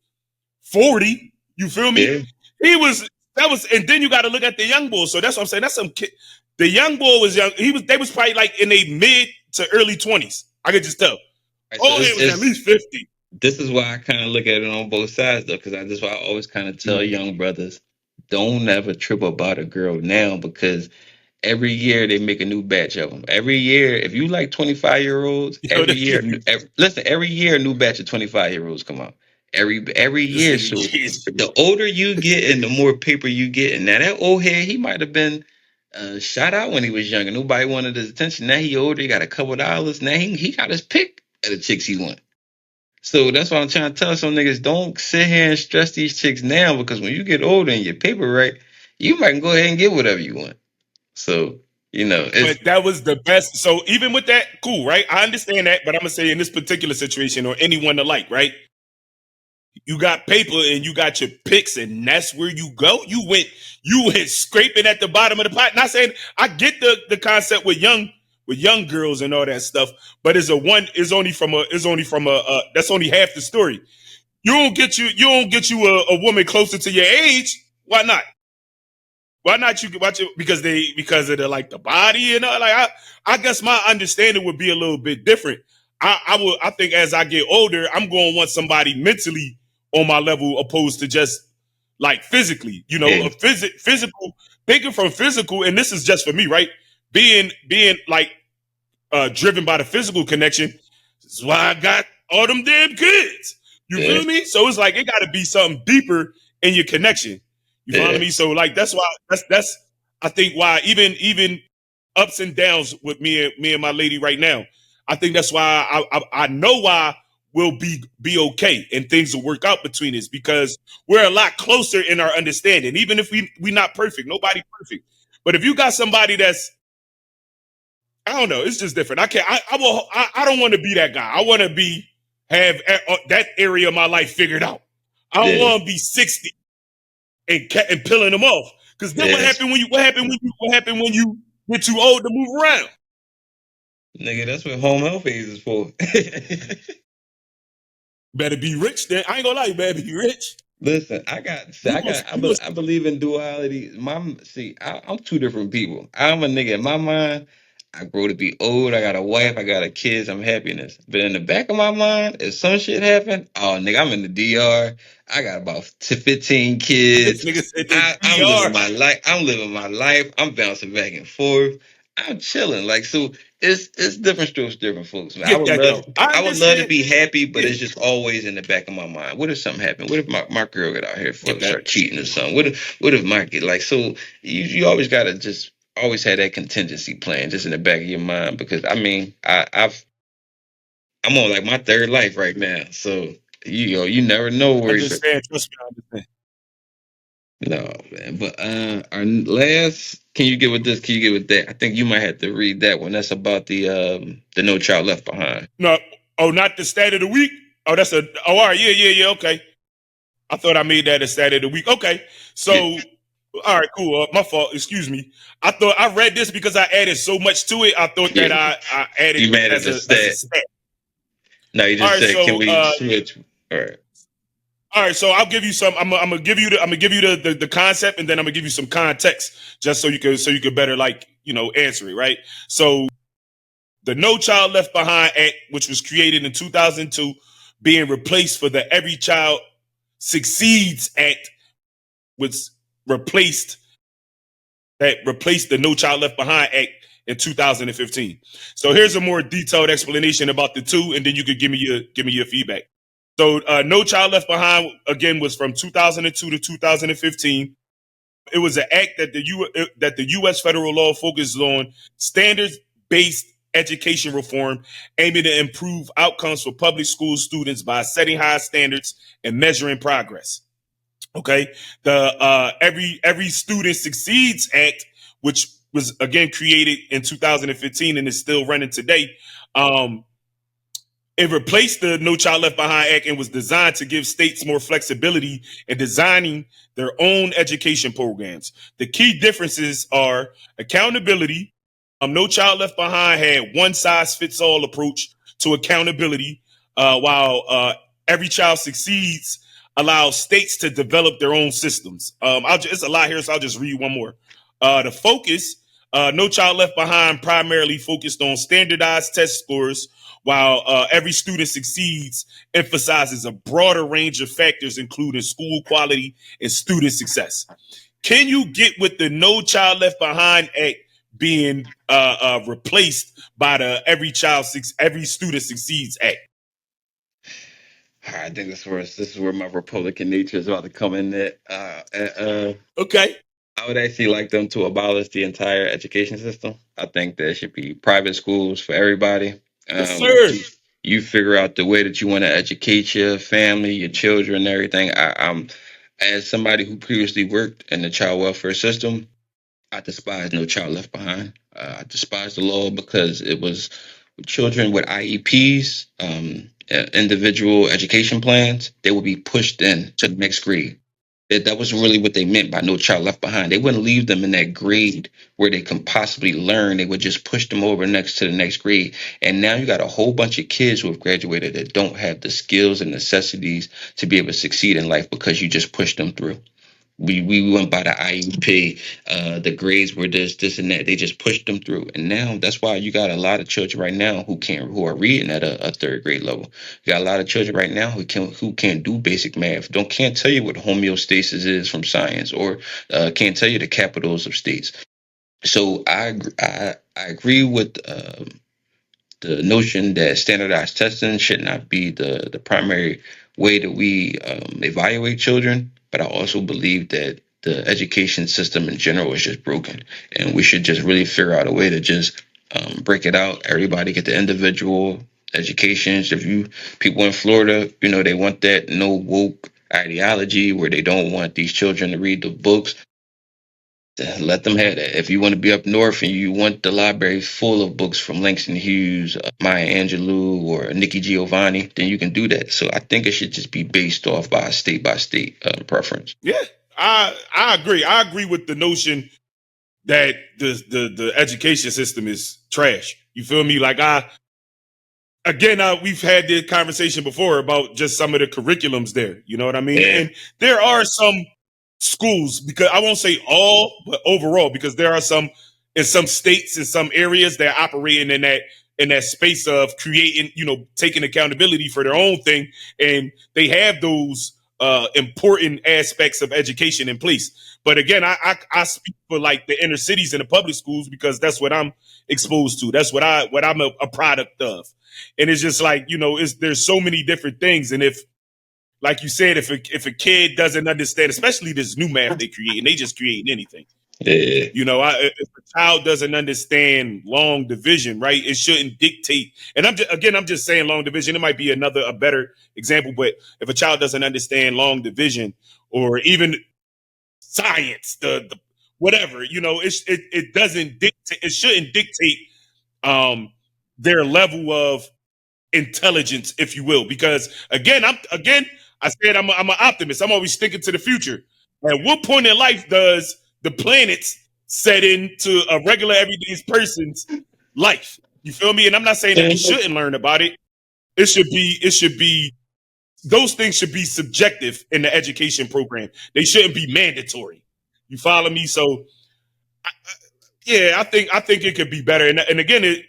40. You feel me? Yeah. He was that was, and then you got to look at the young bull. So that's what I'm saying. That's some kid. The young bull was young. They was probably like in a mid to early 20s. I could just tell. Right, so Oh, it was at it's least 50. this is why I kind of look at it on both sides though, because that's why I always kind of tell Mm. young brothers, don't ever trip about a girl now because every year they make a new batch of them. Every year, if you like 25-year-olds, Yo, every this year, nigga, listen, every year a new batch of 25-year-olds come out. Every this year. nigga So crazy. the older you get and the more paper you get, and now that old head, he might have been shot out when he was younger. Nobody wanted his attention. Now he older, he got a couple dollars. Now he got his pick of the chicks he want. So that's why I'm trying to tell some niggas don't sit here and stress these chicks now because when you get older and your paper right, you might go ahead and get whatever you want. So, it's But that was the best. So even with that, cool, right? I understand that, but I'm gonna say in this particular situation or anyone alike, right? You got paper and you got your picks, and that's where you go. You went scraping at the bottom of the pot. Not saying I get the concept with young girls and all that stuff, but it's only from a that's only half the story. You don't get you a woman closer to your age. Why not? Why not you watch it because of the like the body and all like I guess my understanding would be a little bit different. I think as I get older, I'm going to want somebody mentally on my level opposed to just like physically, yeah, a physical thinking from physical, and this is just for me, right? Being like driven by the physical connection. This is why I got all them damn kids. You yeah, feel me? So it's like it got to be something deeper in your connection. You follow yeah, me? So like that's why that's I think why even ups and downs with me and my lady right now. I think that's why I know why we'll be okay and things will work out between us because we're a lot closer in our understanding. Even if we not perfect, nobody perfect. But if you got somebody that's I don't know. It's just different. I can't. I don't want to be that guy. I want to have that area of my life figured out. I don't yeah, want to be 60 and peeling them off. Because then yeah. what happened when you get too old to move around? Nigga, that's what home health aid is for. Better be rich. Then I ain't gonna lie. You better be rich. Listen, I got, see, You must. You I must. believe in duality. I'm two different people. I'm a nigga in my mind. I grow to be old. I got a wife. I got a kids. I'm happiness. But in the back of my mind, if some shit happen, oh nigga, I'm in the DR. I got about 15 This kids. nigga said the I'm living DR. my life. I'm living my life. I'm bouncing back and forth. I'm chilling. Like so, it's different strokes, different folks. Man, Get that though. I I would love to understand. be happy, but Yeah. it's just always in the back of my mind. What if something happened? What if my girl get out here Get for that. start cheating or something? What if my get like so? You always gotta just always have that contingency plan just in the back of your mind because I mean I'm on like my third life right now, so you never know where he's. Understand? Trust me, I understand. No, man. But our last, can you get with this? Can you get with that? I think you might have to read that one. That's about the No Child Left Behind. No, oh, not the stat of the week. Oh, that's a. Oh, all right, yeah, yeah, yeah. Okay, I thought I made that a stat of the week. Okay, Yeah, so all right, cool. My fault. Excuse me. I thought I read this because I added so much to it. I thought that yeah. I added You it mad at as the a stat? stat. No, you All just right, said, can so we switch? All right. all right, so I'll give you some. I'm gonna give you the concept, and then I'm gonna give you some context, just so you can better like answer it, right? So the No Child Left Behind Act, which was created in 2002, being replaced for the Every Child Succeeds Act, was replaced replaced the No Child Left Behind Act in 2015. So here's a more detailed explanation about the two, and then you could give me your feedback. So No Child Left Behind again was from 2002 to 2015. It was an act that the U.S. federal law focuses on standards based education reform, aiming to improve outcomes for public school students by setting high standards and measuring progress. Okay, the Every Student Succeeds Act, which was again created in 2015 and is still running today. Um, it replaced the No Child Left Behind Act and was designed to give states more flexibility in designing their own education programs. The key differences are accountability. No Child Left Behind had one size fits all approach to accountability, while Every Child Succeeds allows states to develop their own systems. It's a lot here, so I'll just read one more. The focus, No Child Left Behind primarily focused on standardized test scores, while Every Student Succeeds emphasizes a broader range of factors, including school quality and student success. Can you get with the No Child Left Behind Act being replaced by the Every Student Succeeds Act? I think this is where my Republican nature is about to come in. That Okay. I would actually like them to abolish the entire education system. I think there should be private schools for everybody. Yes, Um, sir. you figure out the way that you want to educate your family, your children, and everything. As somebody who previously worked in the child welfare system, I despise No Child Left Behind. I despise the law because it was children with IEPs, individual education plans. They would be pushed in to the next grade. That was really what they meant by No Child Left Behind. They wouldn't leave them in that grade where they can possibly learn. They would just push them over next to the next grade. And now you got a whole bunch of kids who have graduated that don't have the skills and necessities to be able to succeed in life because you just pushed them through. We went by the IEP, the grades were this and that. They just pushed them through, and now that's why you got a lot of children right now who are reading at a third grade level. You got a lot of children right now who can't do basic math, can't tell you what homeostasis is from science, or can't tell you the capitals of states. So I agree with the notion that standardized testing should not be the primary way that we evaluate children. But I also believe that the education system in general is just broken, and we should just really figure out a way to just break it out. Everybody get the individual educations. If you people in Florida, they want that no woke ideology where they don't want these children to read the books. Let them have that. If you want to be up north and you want the library full of books from Langston Hughes, Maya Angelou, or Nikki Giovanni, then you can do that. So I think it should just be based off by state preference. Yeah, I agree. I agree with the notion that the education system is trash. You feel me? Like we've had this conversation before about just some of the curriculums there. You know what I mean? Yeah, And there are some schools, because I won't say all, but overall, because there are some in some states, in some areas, that are operating in that space of creating, taking accountability for their own thing, and they have those important aspects of education in place. But again, I speak for like the inner cities and the public schools because that's what I'm exposed to. That's what I'm a product of. And it's just like, there's so many different things. And if, like you said, if a kid doesn't understand, especially this new math they create, and they just create anything. Yeah. If a child doesn't understand long division, right, it shouldn't dictate. And I'm just saying long division. It might be a better example, but if a child doesn't understand long division or even science, the whatever, it doesn't dictate. It shouldn't dictate um, their level of intelligence, if you will. Because I said I'm an optimist. I'm always thinking to the future. At what point in life does the planets set into a regular everyday person's life? You feel me? And I'm not saying that we Mhm. shouldn't learn about it. It should be those things should be subjective in the education program. They shouldn't be mandatory. You follow me? So yeah, I think it could be better. And again,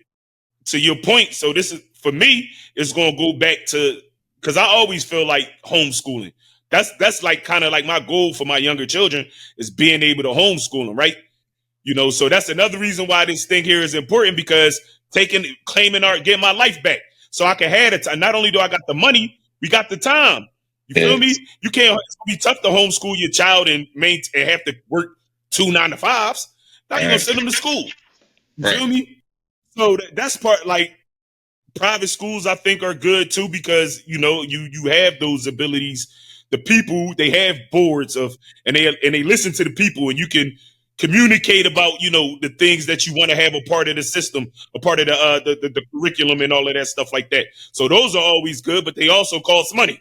to your point, so this is for me, it's gonna go back to because I always feel like homeschooling. That's like kind of like my goal for my younger children is being able to homeschool them, right? So that's another reason why this thing here is important because claiming our getting my life back. So I can have it. Not only do I got the money, we got the time. You feel Yeah. me? You can't it's gonna be tough to homeschool your child and have to work 2 9 to 5s. Now you're gonna Right. send them to school. You feel Right. me? So that's part like private schools I think are good too because you have those abilities. The people they have boards of and they listen to the people and you can communicate about the things that you want to have a part of the system, a part of the curriculum and all of that stuff like that. So those are always good, but they also cost money.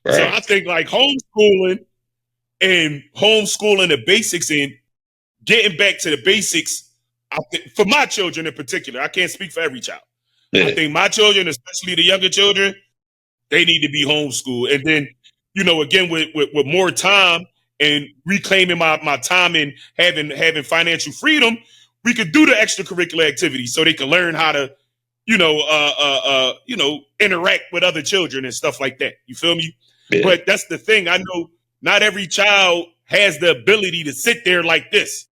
So Right. I think like homeschooling the basics and getting back to the basics. For my children in particular, I can't speak for every child. I Yeah. think my children, especially the younger children, they need to be homeschooled. And then, again, with more time and reclaiming my time and having financial freedom, we could do the extracurricular activities so they can learn how to, interact with other children and stuff like that. You feel me? Yeah. But that's the thing. I know not every child has the ability to sit there like this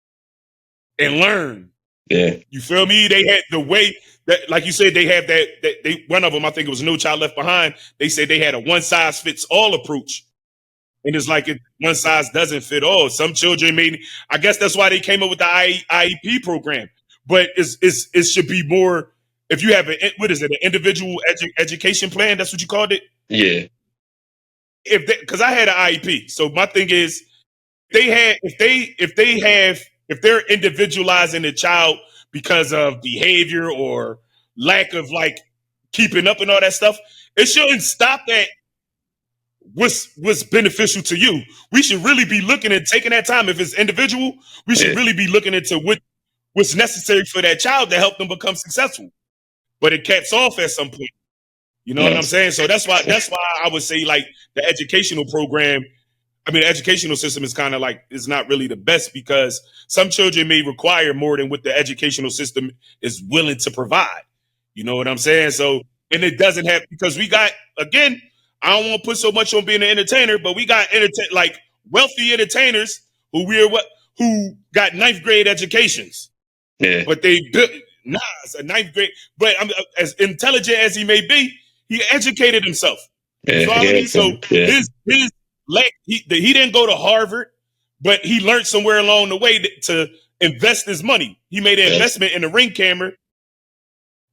and learn. Yeah. You feel me? They had the way that, like you said, they have that they one of them, I think it was No Child Left Behind. They said they had a one size fits all approach. And it's like one size doesn't fit all. Some children may, I guess that's why they came up with the IEP program. But it should be more, if you have what is it, an individual education plan? That's what you called it? Yeah. Because I had an IEP. So my thing is, if they're individualizing the child because of behavior or lack of like keeping up and all that stuff, it shouldn't stop at what's beneficial to you. We should really be looking at taking that time. If it's individual, we should Yeah. really be looking into what's necessary for that child to help them become successful. But it caps off at some point. You know what No. I'm saying? So that's why I would say like the educational program, the educational system is kind of like is not really the best because some children may require more than what the educational system is willing to provide. You know what I'm saying? So, and it doesn't have because we got again. I don't want to put so much on being an entertainer, but we got like wealthy entertainers who got ninth grade educations, Yeah. but they built Nas a ninth grade. But as intelligent as he may be, he educated himself. You Yeah. follow Yeah. me? So Yeah. his like he didn't go to Harvard, but he learned somewhere along the way to invest his money. He made an Yeah. investment in the Ring camera.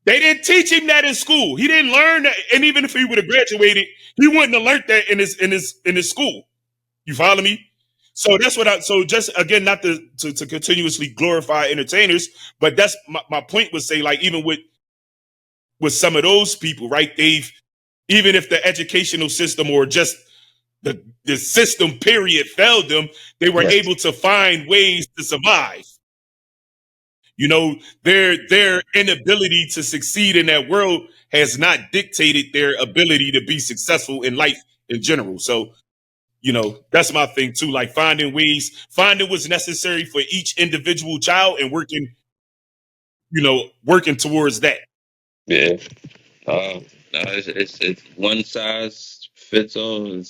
They didn't teach him that in school. He didn't learn that, and even if he would have graduated, he wouldn't have learned that in his school. You follow me? So that's what I. So just again, not to continuously glorify entertainers, but that's my point. Was say like even with some of those people, right? They've even if the educational system or just the system period failed them, they were Right. able to find ways to survive. Their inability to succeed in that world has not dictated their ability to be successful in life in general. So, that's my thing too. Like finding what's necessary for each individual child and working towards that. Yeah. No, it's one size fits all.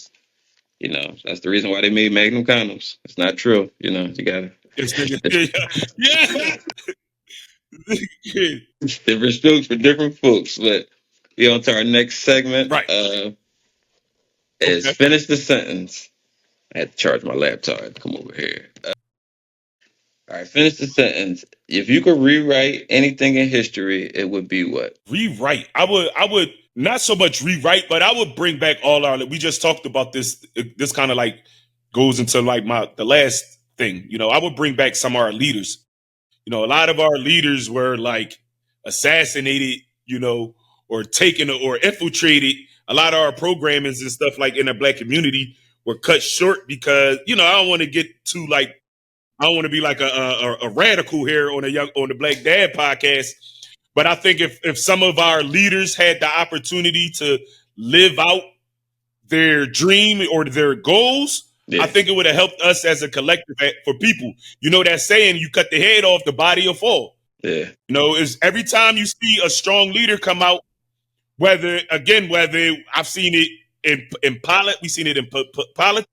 That's the reason why they made Magnum condoms. It's not true. You gotta This nigga, yeah, yeah. different strokes for different folks. But we on to our next segment. Right. Is Okay. finish the sentence. I had to charge my laptop. I had to come over here. All right, finish the sentence. If you could rewrite anything in history, it would be what? Rewrite. I would not so much rewrite, but I would bring back all our. We just talked about this. This kind of like goes into like the last thing. I would bring back some of our leaders. A lot of our leaders were like assassinated, or taken or infiltrated. A lot of our programmings and stuff like in the black community were cut short because I don't want to get too like I don't want to be like a radical here on the Black Dad podcast, but I think if some of our leaders had the opportunity to live out their dream or their goals, I Yeah, think it would have helped us as a collective for people. That saying, you cut the head off, the body will fall. yeah, Is every time you see a strong leader come out, whether I've seen it in pilot, we've seen it in politics,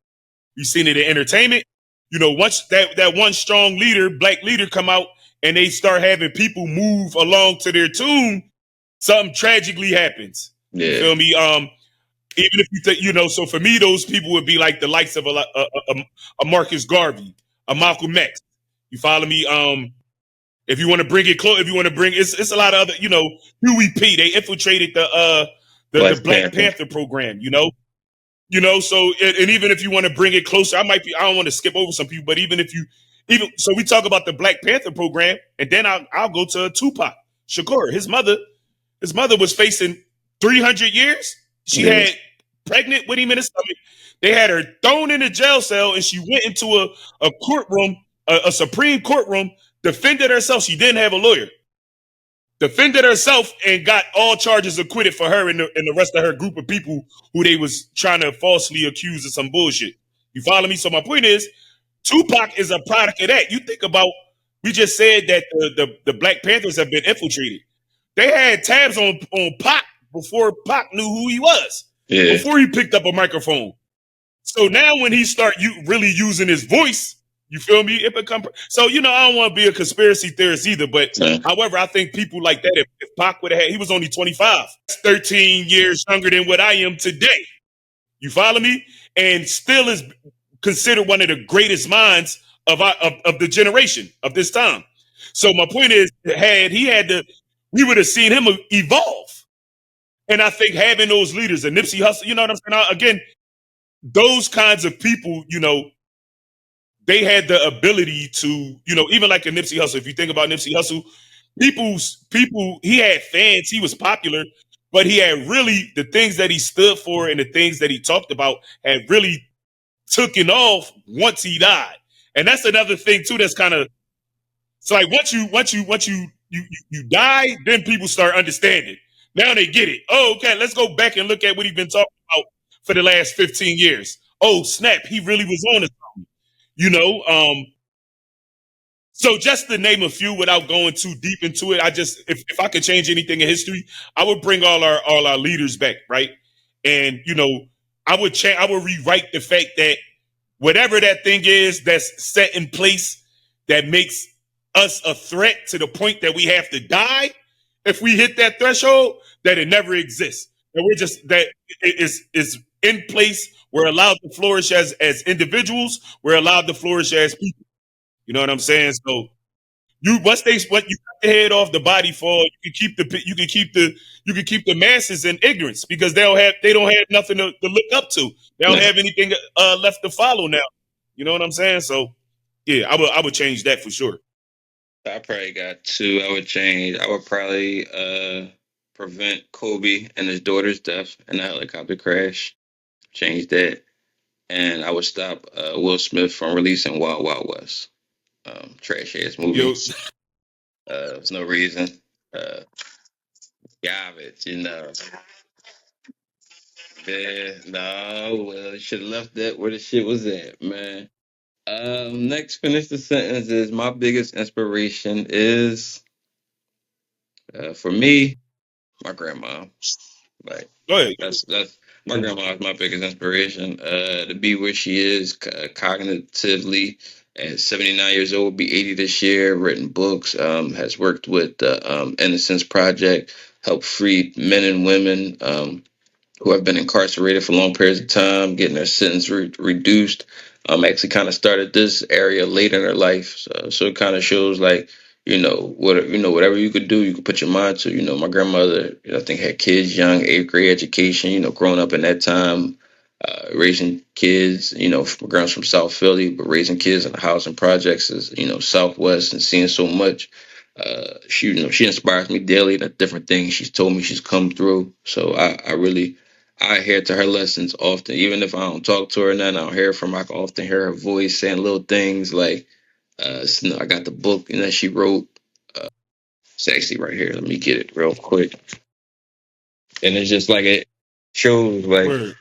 we've seen it in entertainment. Once that one strong leader, black leader, come out and they start having people move along to their tune, something tragically happens. You yeah. feel me? Even if you think, so for me, those people would be like the likes of a Marcus Garvey, a Malcolm X. You follow me? If you want to bring it close, if you want to bring, it's a lot of other, Huey P. They infiltrated the Black Black Panther. Panther program. So and even if you want to bring it closer, I don't want to skip over some people, but even so, we talk about the Black Panther program, and then I'll go to Tupac Shakur. His mother was facing 300 years. She Yeah, had pregnant with him in the stomach. They had her thrown in a jail cell, and she went into a courtroom, a Supreme Courtroom, defended herself. She didn't have a lawyer. Defended herself and got all charges acquitted for her and the rest of her group of people who they was trying to falsely accuse of some bullshit. You follow me? So my point is, Tupac is a product of that. You think about, we just said that the Black Panthers have been infiltrated. They had tabs on Pac before Pac knew who he was, yeah. before he picked up a microphone. So now when he start really using his voice, you feel me? It become so. I don't want to be a conspiracy theorist either, but No. however, I think people like that. If Pac would have had, he was only 25, 13 years younger than what I am today. You follow me? And still is considered one of the greatest minds of the generation of this time. So my point is, had he had to, we would have seen him evolve. And I think having those leaders, a Nipsey Hussle, you know what I'm saying? Again, those kinds of people, they had the ability to, even like a Nipsey Hussle. If you think about Nipsey Hussle, people, he had fans, he was popular, but he had really the things that he stood for and the things that he talked about had really taken off once he died. And that's another thing too. That's kind of, it's like once you die, then people start understanding. Now they get it. Oh, okay, let's go back and look at what he's been talking about for the last 15 years. Oh, snap, he really was on it. You know, so just to name a few without going too deep into it, if I could change anything in history, I would bring all our leaders back, right? And I would rewrite the fact that whatever that thing is that's set in place that makes us a threat to the point that we have to die if we hit that threshold, that it never exists. That we're just that it is in place. We're allowed to flourish as individuals. We're allowed to flourish as people. You know what I'm saying? So once you cut the head off, the body fall. You can keep the masses in ignorance because they don't have nothing to look up to. They don't No. have anything left to follow now. You know what I'm saying? So yeah, I would change that for sure. I probably got two I would change. I would probably prevent Kobe and his daughter's death in a helicopter crash. Change that. And I would stop Will Smith from releasing Wild Wild West. Trash ass Yo, movie. There's no reason. Uh, Garbage, Yeah, no, well, should have left that where the shit was at, man. Next, finish the sentence is my biggest inspiration is for me, my grandma. Like go ahead. that's my grandma is my biggest inspiration. To be where she is cognitively at 79 years old, be 80 this year. Written books, has worked with the Innocence Project, helped free men and women who have been incarcerated for long periods of time, getting their sentence reduced. actually kind of started this area late in her life. So it kind of shows like, whatever you could do, you could put your mind to. My grandmother, I think had kids young, eighth grade education. Growing up in that time, raising kids. My grandma's from South Philly, but raising kids in the housing projects is Southwest, and seeing so much. She inspires me daily. The different things she's told me she's come through. So I really I adhere to her lessons often, even if I don't talk to her and I don't hear from her. I can often hear her voice saying little things like, I got the book that she wrote. It's actually right here. Let me get it real quick. And it's just like it shows like Word.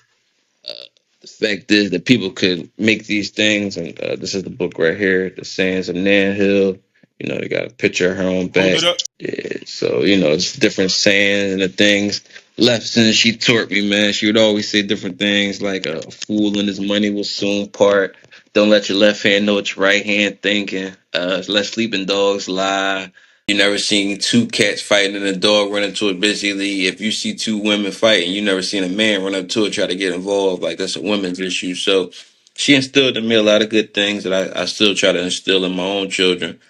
the fact is that people could make these things, and this is the book right here, The Sands of Nan Hill. They got a picture of her on Hold back. it up. Yeah, so it's different sayings and the things. Lessons she taught me, man. She would always say different things like a fool and his money will soon part. Don't let your left hand know what your right hand thinking. Let sleeping dogs lie. You never seen two cats fighting and a dog run into it busily. If you see two women fighting, you never seen a man run up to it try to get involved. Like that's a women's issue. So she instilled in me a lot of good things that I still try to instill in my own children.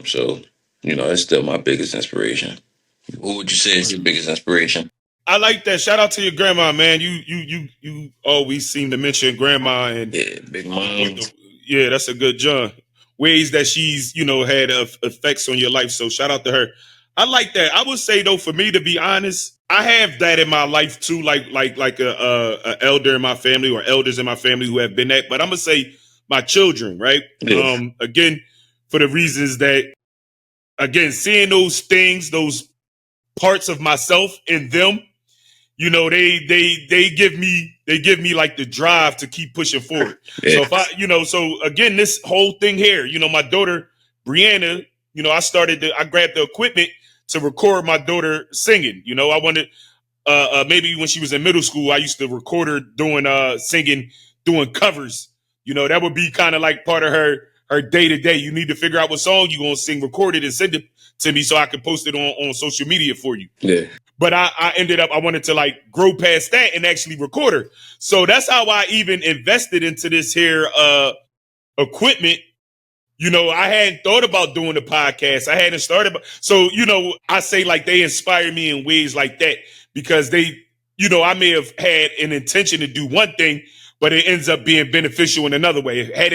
So it's still my biggest inspiration. What would you say is your biggest inspiration? I like that. Shout out to your grandma, man. You always seem to mention grandma and Yeah, big moms. yeah, that's a good John. Ways that she's had effects on your life. So shout out to her. I like that. I would say though, for me to be honest, I have that in my life too, like a elder in my family or elders in my family who have been that. But I'm gonna say my children, right? Yeah, Again, for the reasons that seeing those things, those parts of myself in them, they give me like the drive to keep pushing forward. yeah, So if so again, this whole thing here, my daughter Brianna, I grabbed the equipment to record my daughter singing. I wanted maybe when she was in middle school, I used to record her doing singing, doing covers. That would be kind of like part of her day to day. You need to figure out what song you're gonna sing, record it, and send it to me so I can post it on social media for you. yeah, But I ended up, I wanted to like grow past that and actually record her. So that's how I even invested into this here equipment. I hadn't thought about doing the podcast. I hadn't started. So, I say like they inspire me in ways like that because I may have had an intention to do one thing, but it ends up being beneficial in another way. Had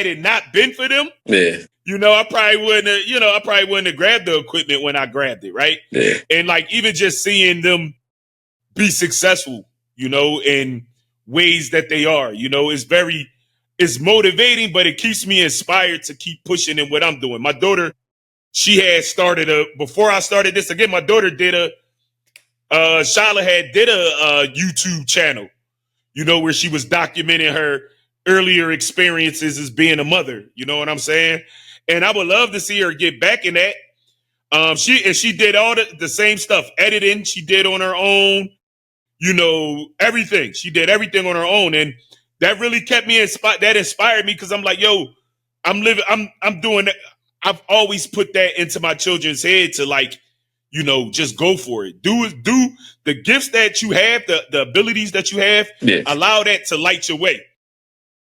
it not been for them, yeah, I probably wouldn't have grabbed the equipment when I grabbed it, right? yeah, And like even just seeing them be successful, in ways that they are, it's motivating, but it keeps me inspired to keep pushing in what I'm doing. My daughter, she had started before I started this again, my daughter did Shala did a YouTube channel, where she was documenting her earlier experiences as being a mother. You know what I'm saying? And I would love to see her get back in that. She did all the same stuff, editing. She did on her own, everything. She did everything on her own, and that really kept me inspired. That inspired me because I'm like, yo, I'm doing that. I've always put that into my children's head to like, just go for it. Do the gifts that you have, the abilities that you have, yeah, allow that to light your way.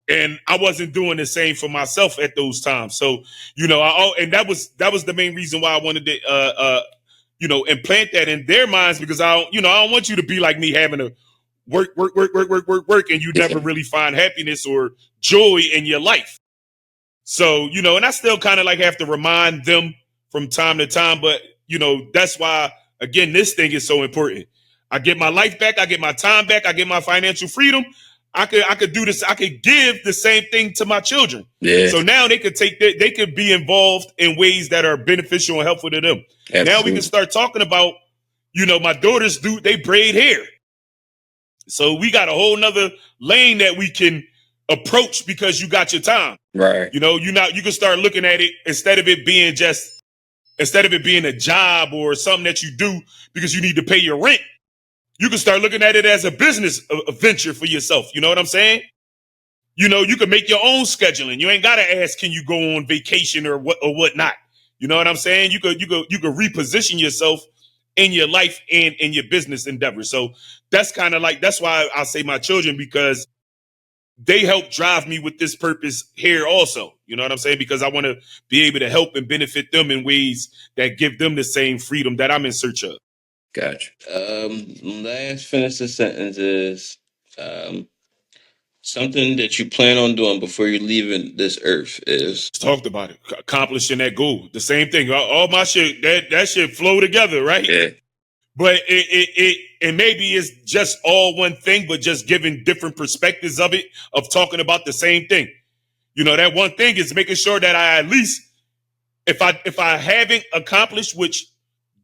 And I wasn't doing the same for myself at those times. So, and that was the main reason why I wanted to implant that in their minds because I don't want you to be like me having to work, and you yeah, never really find happiness or joy in your life. So, and I still kind of like have to remind them from time to time, but that's why again this thing is so important. I get my life back, I get my time back, I get my financial freedom. I could do this, I could give the same thing to my children. yeah. So now they could be involved in ways that are beneficial and helpful to them. Absolutely. Now we can start talking about, my daughters they braid hair. So we got a whole nother lane that we can approach because you got your time. Right. You can start looking at it instead of it being a job or something that you do because you need to pay your rent. You can start looking at it as a business a venture for yourself. You know what I'm saying? You can make your own scheduling. You ain't got to ask, can you go on vacation or whatnot? You know what I'm saying? You could reposition yourself in your life and in your business endeavor. So that's kind of like, that's why I say my children, because they help drive me with this purpose here also. You know what I'm saying? Because I want to be able to help and benefit them in ways that give them the same freedom that I'm in search of. Gotcha. Last finish the sentence is um, something that you plan on doing before you're leaving this earth is. Talked about it, accomplishing that goal. The same thing. All my shit, that shit flow together, right? Yeah. But and maybe it's just all one thing, but just giving different perspectives of it, of talking about the same thing. You know, that one thing is making sure that I at least, if I haven't accomplished, which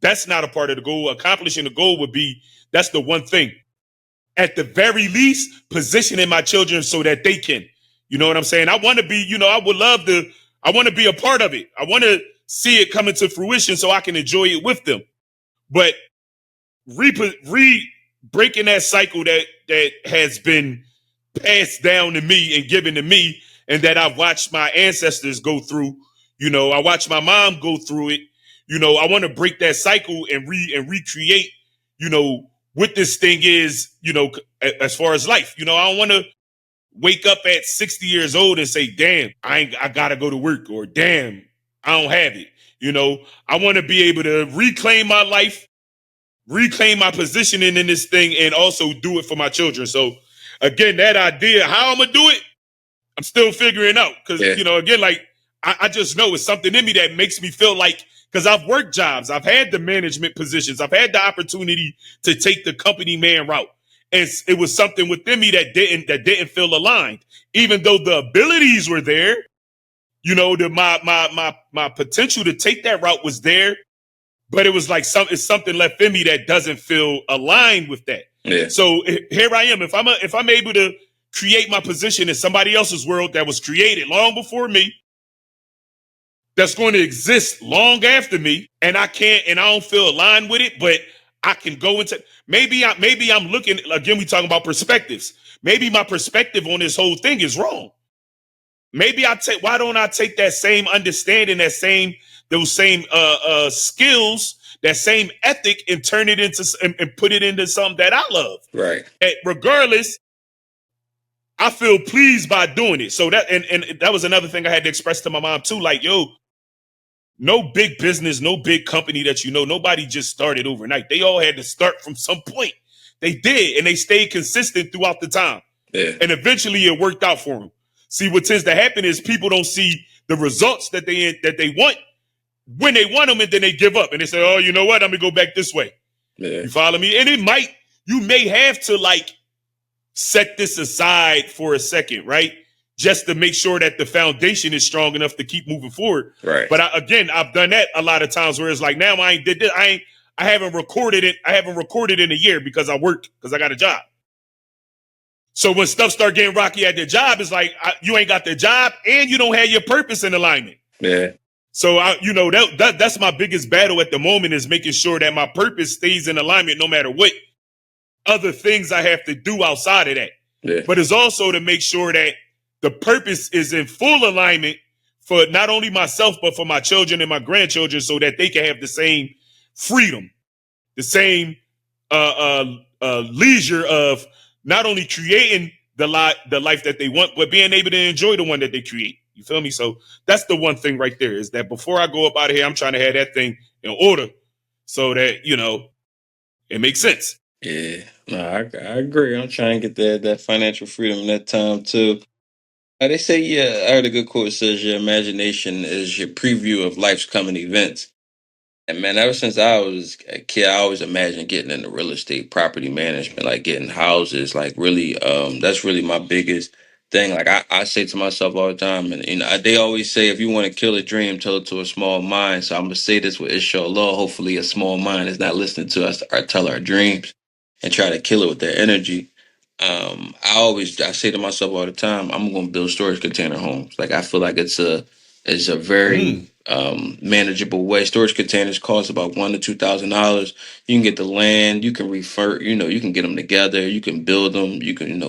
that's not a part of the goal, accomplishing the goal would be, that's the one thing. At the very least, positioning my children so that they can. You know what I'm saying? I want to be, I would love to, I want to be a part of it. I want to see it come into fruition so I can enjoy it with them. But breaking that cycle that has been passed down to me and given to me, and that I've watched my ancestors go through. I watched my mom go through it. I want to break that cycle and recreate, what this thing is, as far as life. I don't want to wake up at 60 years old and say, damn, I gotta go to work, or damn, I don't have it. I want to be able to reclaim my life, reclaim my positioning in this thing, and also do it for my children. So again, that idea, how I'm gonna do it, I'm still figuring out. Because again, like I just know it's something in me that makes me feel like, because I've worked jobs, I've had the management positions, I've had the opportunity to take the company man route, and it was something within me that didn't feel aligned, even though the abilities were there. My potential to take that route was there, but it was like it's something left in me that doesn't feel aligned with that. Yeah. So here I am. If I'm able to create my position in somebody else's world that was created long before me, that's going to exist long after me, and I don't feel aligned with it, but I can go into, maybe I'm looking, again, we talking about perspectives. Maybe my perspective on this whole thing is wrong. Maybe why don't I take that same understanding, those same skills, that same ethic, and turn it into and put it into something that I love. Right. And regardless, I feel pleased by doing it. So that, and that was another thing I had to express to my mom too. Like, yo, no big business, no big company that nobody just started overnight. They all had to start from some point. They did, and they stayed consistent throughout the time. Yeah. And eventually it worked out for them. See, what tends to happen is people don't see the results that they want when they want them, and then they give up and they say, oh, you know what? I'm gonna go back this way. Yeah. You follow me? And you may have to set this aside for a second, right? Just to make sure that the foundation is strong enough to keep moving forward. Right. But I've done that a lot of times where it's like, now I ain't did this. I haven't recorded it. I haven't recorded in a year because I worked, because I got a job. So when stuff start getting rocky at the job, it's like, you ain't got the job and you don't have your purpose in alignment. Yeah. So that's my biggest battle at the moment, is making sure that my purpose stays in alignment no matter what other things I have to do outside of that. Yeah. But it's also to make sure that the purpose is in full alignment for not only myself, but for my children and my grandchildren, so that they can have the same freedom, the same leisure of not only creating the life that they want, but being able to enjoy the one that they create. You feel me? So that's the one thing right there, is that before I go up out of here, I'm trying to have that thing in order so that, it makes sense. Yeah. No, I agree. I'm trying to get that financial freedom in that time too. They say, I heard a good quote that says your imagination is your preview of life's coming events. And man, ever since I was a kid, I always imagined getting into real estate, property management, like getting houses, like really, that's really my biggest thing. Like I say to myself all the time, and they always say, if you want to kill a dream, tell it to a small mind. So I'm gonna say this with inshallah, hopefully a small mind is not listening to us or tell our dreams and try to kill it with their energy. I say to myself all the time, I'm gonna build storage container homes. Like I feel like it's a very manageable way. Storage containers cost about $1,000 to $2,000. You can get the land, you can you can get them together, you can build them, you can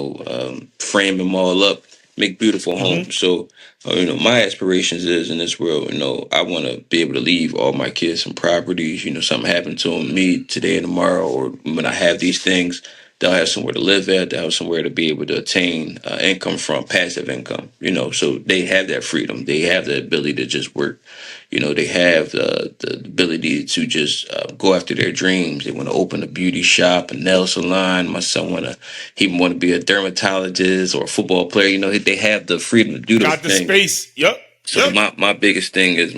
frame them all up, make beautiful homes. So my aspirations is in this world. I want to be able to leave all my kids some properties. Something happened to them, me today and tomorrow, or when I have these things. they'll have somewhere to live at, they'll have somewhere to be able to attain income from, passive income, so they have that freedom. They have the ability to just work. They have the ability to just go after their dreams. They want to open a beauty shop, a nail salon. My son he want to be a dermatologist or a football player. They have the freedom to do those Got the things. space. Yep. So Yep. my biggest thing is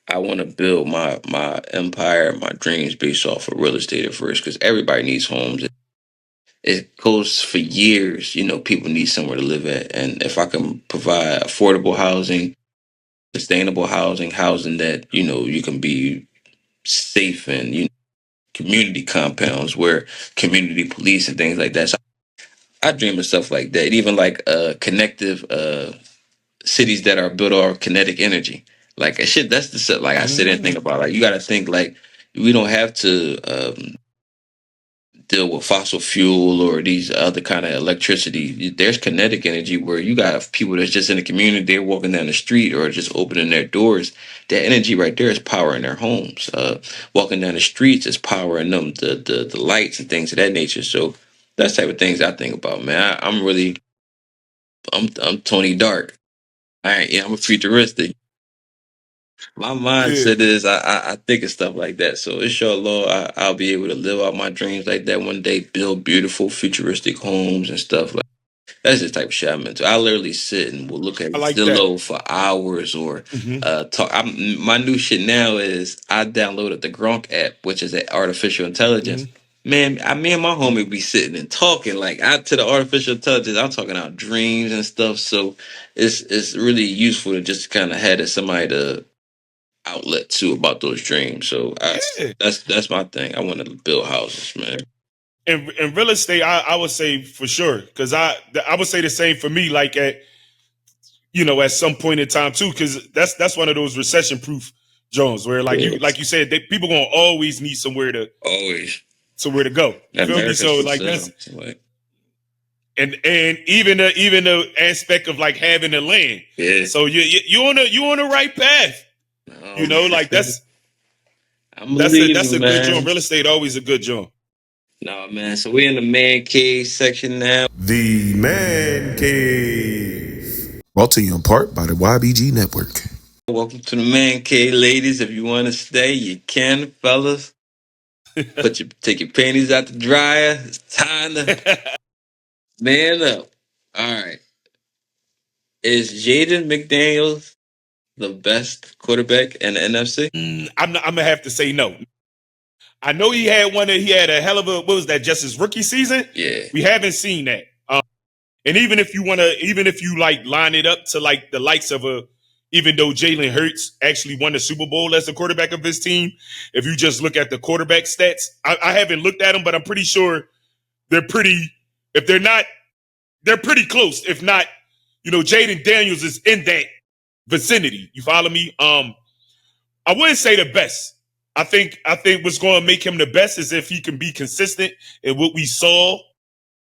I want to build my empire, my dreams based off of real estate at first, because everybody needs homes. It goes for years. People need somewhere to live at, and if I can provide affordable housing, sustainable housing that you can be safe in, community compounds where community police and things like that. So I dream of stuff like that. Even like connective cities that are built off kinetic energy. Like shit, that's the stuff. Like I sit and think about. Like you got to think like we don't have to deal with fossil fuel or these other kind of electricity. There's kinetic energy where you got people that's just in the community. They're walking down the street or just opening their doors. That energy right there is powering their homes. Walking down the streets is powering them. The lights and things of that nature. So that's the type of things I think about, man. I'm Tony Dark. I'm a futuristic. My Yeah. mindset is I think of stuff like that. So inshallah, I'll be able to live out my dreams like that one day. Build beautiful futuristic homes and stuff like. That's the type of shit I'm into. I literally sit and will look at I like that. Zillow for hours or Hmm. talk. My new shit now is I downloaded the Gronk app, which is an artificial intelligence. Hmm. Man, me and my homie be sitting and talking like out to the artificial intelligence. I'm talking about dreams and stuff. So it's really useful to just kind of have somebody to outlet to about those dreams. So Yeah. that's my thing. I want to build houses, man. In real estate, I would say for sure, because I would say the same for me. Like at some point in time too, because that's one of those recession proof Jones where Yeah, like you said, people gonna always need always. somewhere to go. You feel me? America's So for like sale. that's Like, and even the aspect of like having the land. yeah. So you on the right path. Oh, Like I'm that's believing, a good joint. man. Real estate always a good joint. No, man. So we're in the man cave section now. The Man Cave. Brought to you in part by the YBG Network. Welcome to the man cave, ladies. If you want to stay, you can, fellas. Take your panties out the dryer. It's time to man up. All right. Is Jaden McDaniels the best quarterback in the NFC? I'm gonna have to say no. I know he had one. He had a hell of a, what was that? Just his rookie season. Yeah. We haven't seen that. And even if you like line it up to like the likes of even though Jalen Hurts actually won the Super Bowl as the quarterback of his team, if you just look at the quarterback stats, I haven't looked at them, but I'm pretty sure they're pretty. If they're not, they're pretty close. If not, Jaden Daniels is in that vicinity. You follow me? I wouldn't say the best. I think what's going to make him the best is if he can be consistent in what we saw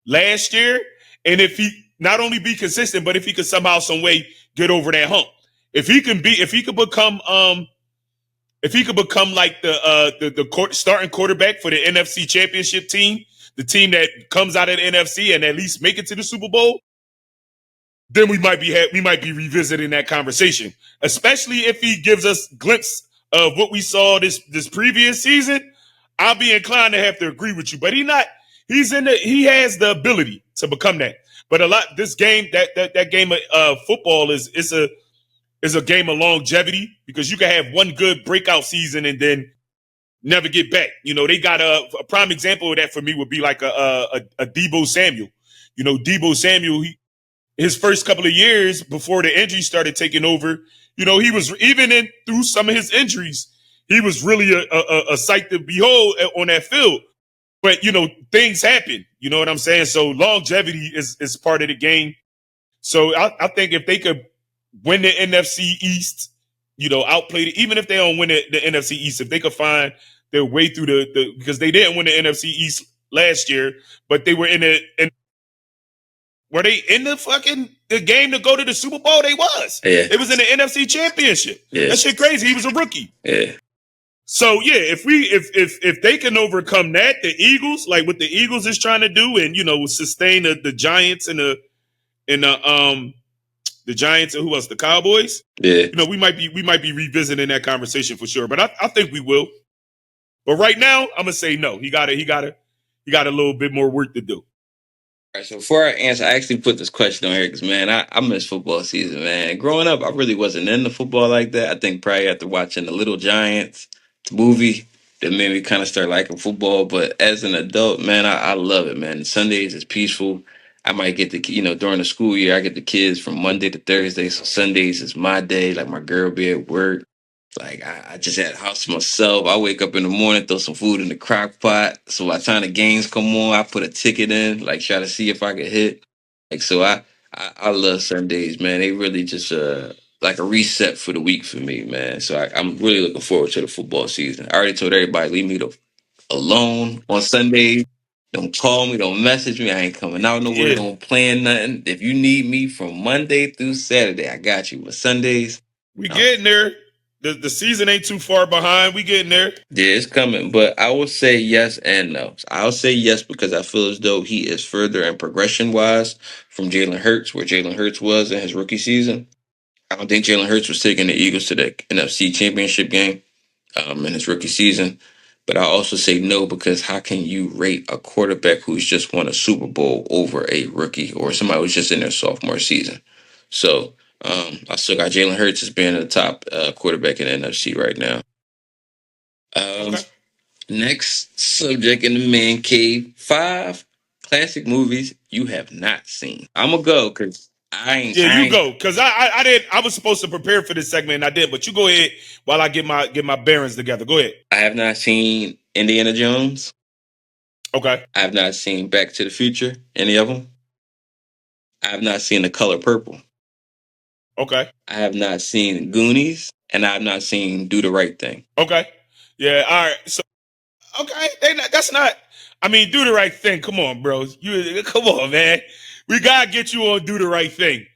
last year, and if he not only be consistent, but if he could somehow, some way get over that hump. If he could become like the starting quarterback for the NFC Championship team, the team that comes out of the NFC and at least make it to the Super Bowl, then we might be revisiting that conversation. Especially if he gives us glimpse of what we saw this previous season, I'll be inclined to have to agree with you. But he has the ability to become that. But this game, that game of football is a game of longevity, because you can have one good breakout season and then never get back. They got a prime example of that for me would be like a Debo Samuel. Debo Samuel, his first couple of years before the injuries started taking over, he was even through some of his injuries, he was really a sight to behold on that field. But things happen. You know what I'm saying? So longevity is part of the game. So I think if they could win the NFC East, outplay it, even if they don't win the NFC East, if they could find their way through because they didn't win the NFC East last year, but they were were they in the game to go to the Super Bowl? They was. Yeah. It was in the NFC Championship. Yeah. That shit crazy. He was a rookie. Yeah. So yeah, if they can overcome that, the Eagles, like what the Eagles is trying to do, and sustain the Giants and the Giants and who else, the Cowboys. Yeah. We might be revisiting that conversation for sure. But I think we will. But right now, I'm gonna say no. He got a little bit more work to do. All right, so before I answer, I actually put this question on here because, man, I miss football season, man. Growing up, I really wasn't into football like that. I think probably after watching the Little Giants movie that made me kind of start liking football. But as an adult, man, I love it, man. Sundays is peaceful. I might get during the school year, I get the kids from Monday to Thursday. So Sundays is my day. Like my girl be at work. Like I just at the house myself. I wake up in the morning, throw some food in the crock pot. So by the time the games come on, I put a ticket in, like try to see if I could hit. Like so, I love Sundays, man. They really just like a reset for the week for me, man. So I'm really looking forward to the football season. I already told everybody leave me alone on Sundays. Don't call me, don't message me. I ain't coming out nowhere, Yeah, don't plan nothing. If you need me from Monday through Saturday, I got you. But Sundays, we I'm getting there. The season ain't too far behind. We getting there. yeah, it's coming, but I will say yes and no. So I'll say yes because I feel as though he is further in progression wise from Jalen Hurts, where Jalen Hurts was in his rookie season. I don't think Jalen Hurts was taking the Eagles to the NFC Championship game in his rookie season. But I also say no because how can you rate a quarterback who's just won a Super Bowl over a rookie or somebody who's just in their sophomore season? So I still got Jalen Hurts as being the top quarterback in the NFC right now. Um, Okay. Next subject in the man cave: 5 classic movies you have not seen. I'm gonna go because I ain't. Yeah, I you ain't. go because I did. I was supposed to prepare for this segment and I did, but you go ahead while I get my bearings together. Go ahead. I have not seen Indiana Jones. Okay. I have not seen Back to the Future. Any of them? I have not seen The Color Purple. Okay. I have not seen Goonies, and I have not seen Do the Right Thing. Okay. Yeah. All right. So okay, that's not. I mean, do the right thing. Come on, bro. You come on, man. We gotta get you on do the right thing.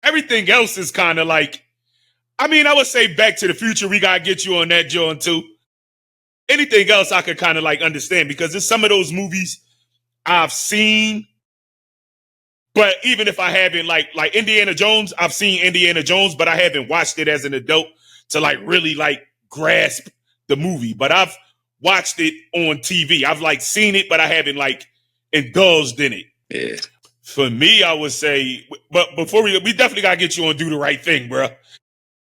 Everything else is kind of like. I mean, I would say Back to the Future. We gotta get you on that, John, too. Anything else, I could kind of like understand because there's some of those movies I've seen, but even if I haven't, like Indiana Jones, I've seen Indiana Jones, but I haven't watched it as an adult to like really like grasp the movie. But I've watched it on TV. I've like seen it, but I haven't like indulged in it. Yeah. For me, I would say, but before we definitely gotta get you on do the right thing, bro.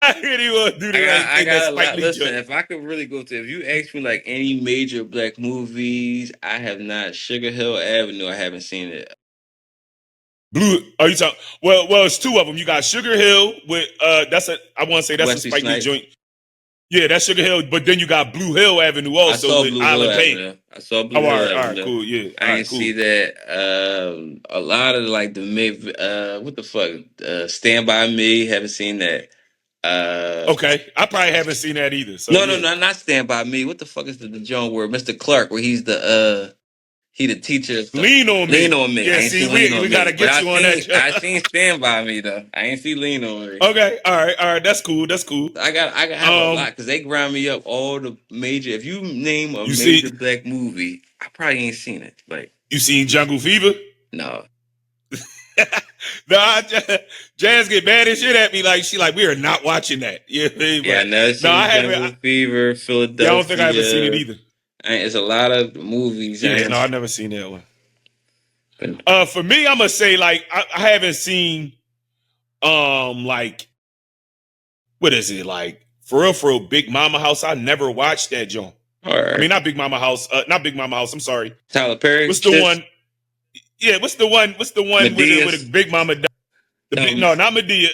I really want to do the right I thing. That got a Spike lot. Lee Listen, joint. if I could really go to, if you ask me like any major black movies, I have not. Sugar Hill Avenue, I haven't seen it. Blue. Are you talking? Well, it's two of them. You got Sugar Hill with that's a. I want to say that's a Wesley Spike Lee Snipes. joint. Yeah, that's Sugar Hill. But then you got Blue Hill Avenue I also saw with Blue Hill Island Payne. Avenue. I saw Oh, Blue Hill all right, Avenue. cool. Yeah, I all ain't right, cool. see that. A lot of like the mid. What the fuck? Stand by Me. Haven't seen that. Uh, Okay, I probably haven't seen that either. So no, no, yeah, no, not Stand by Me. What the fuck is the John word? Mr. Clark, where he's he the teacher. Lean on Lean Me. on Me. I Yeah, ain't see, seen Lean we on gotta Me, but get you on that. I seen Stand by Me though. I ain't see Lean on Me. Okay, all right. That's cool. That's cool. I got have a lot because they grind me up all the major. If you name a You see, major black movie, I probably ain't seen it. Like you seen Jungle Fever? no, Nah, Jazz get mad as shit at me. Like she like we are not watching that. Yeah, yeah, I but never no, I seen haven't. Jungle Fever, Yeah, I don't think I ever seen it Philadelphia. either. It's a lot of movies. Yeah, no, I never seen that one. But For me, I'm gonna say like I haven't seen like what is it like for real Big Mama House. I never watched that joint. all I right, mean not Big Mama House, not Big Mama House. I'm sorry. Tyler Perry, What's the Sis, one? Yeah, what's the one? What's the one with a Medea's. Big Mama? The big Um, no, not Medea.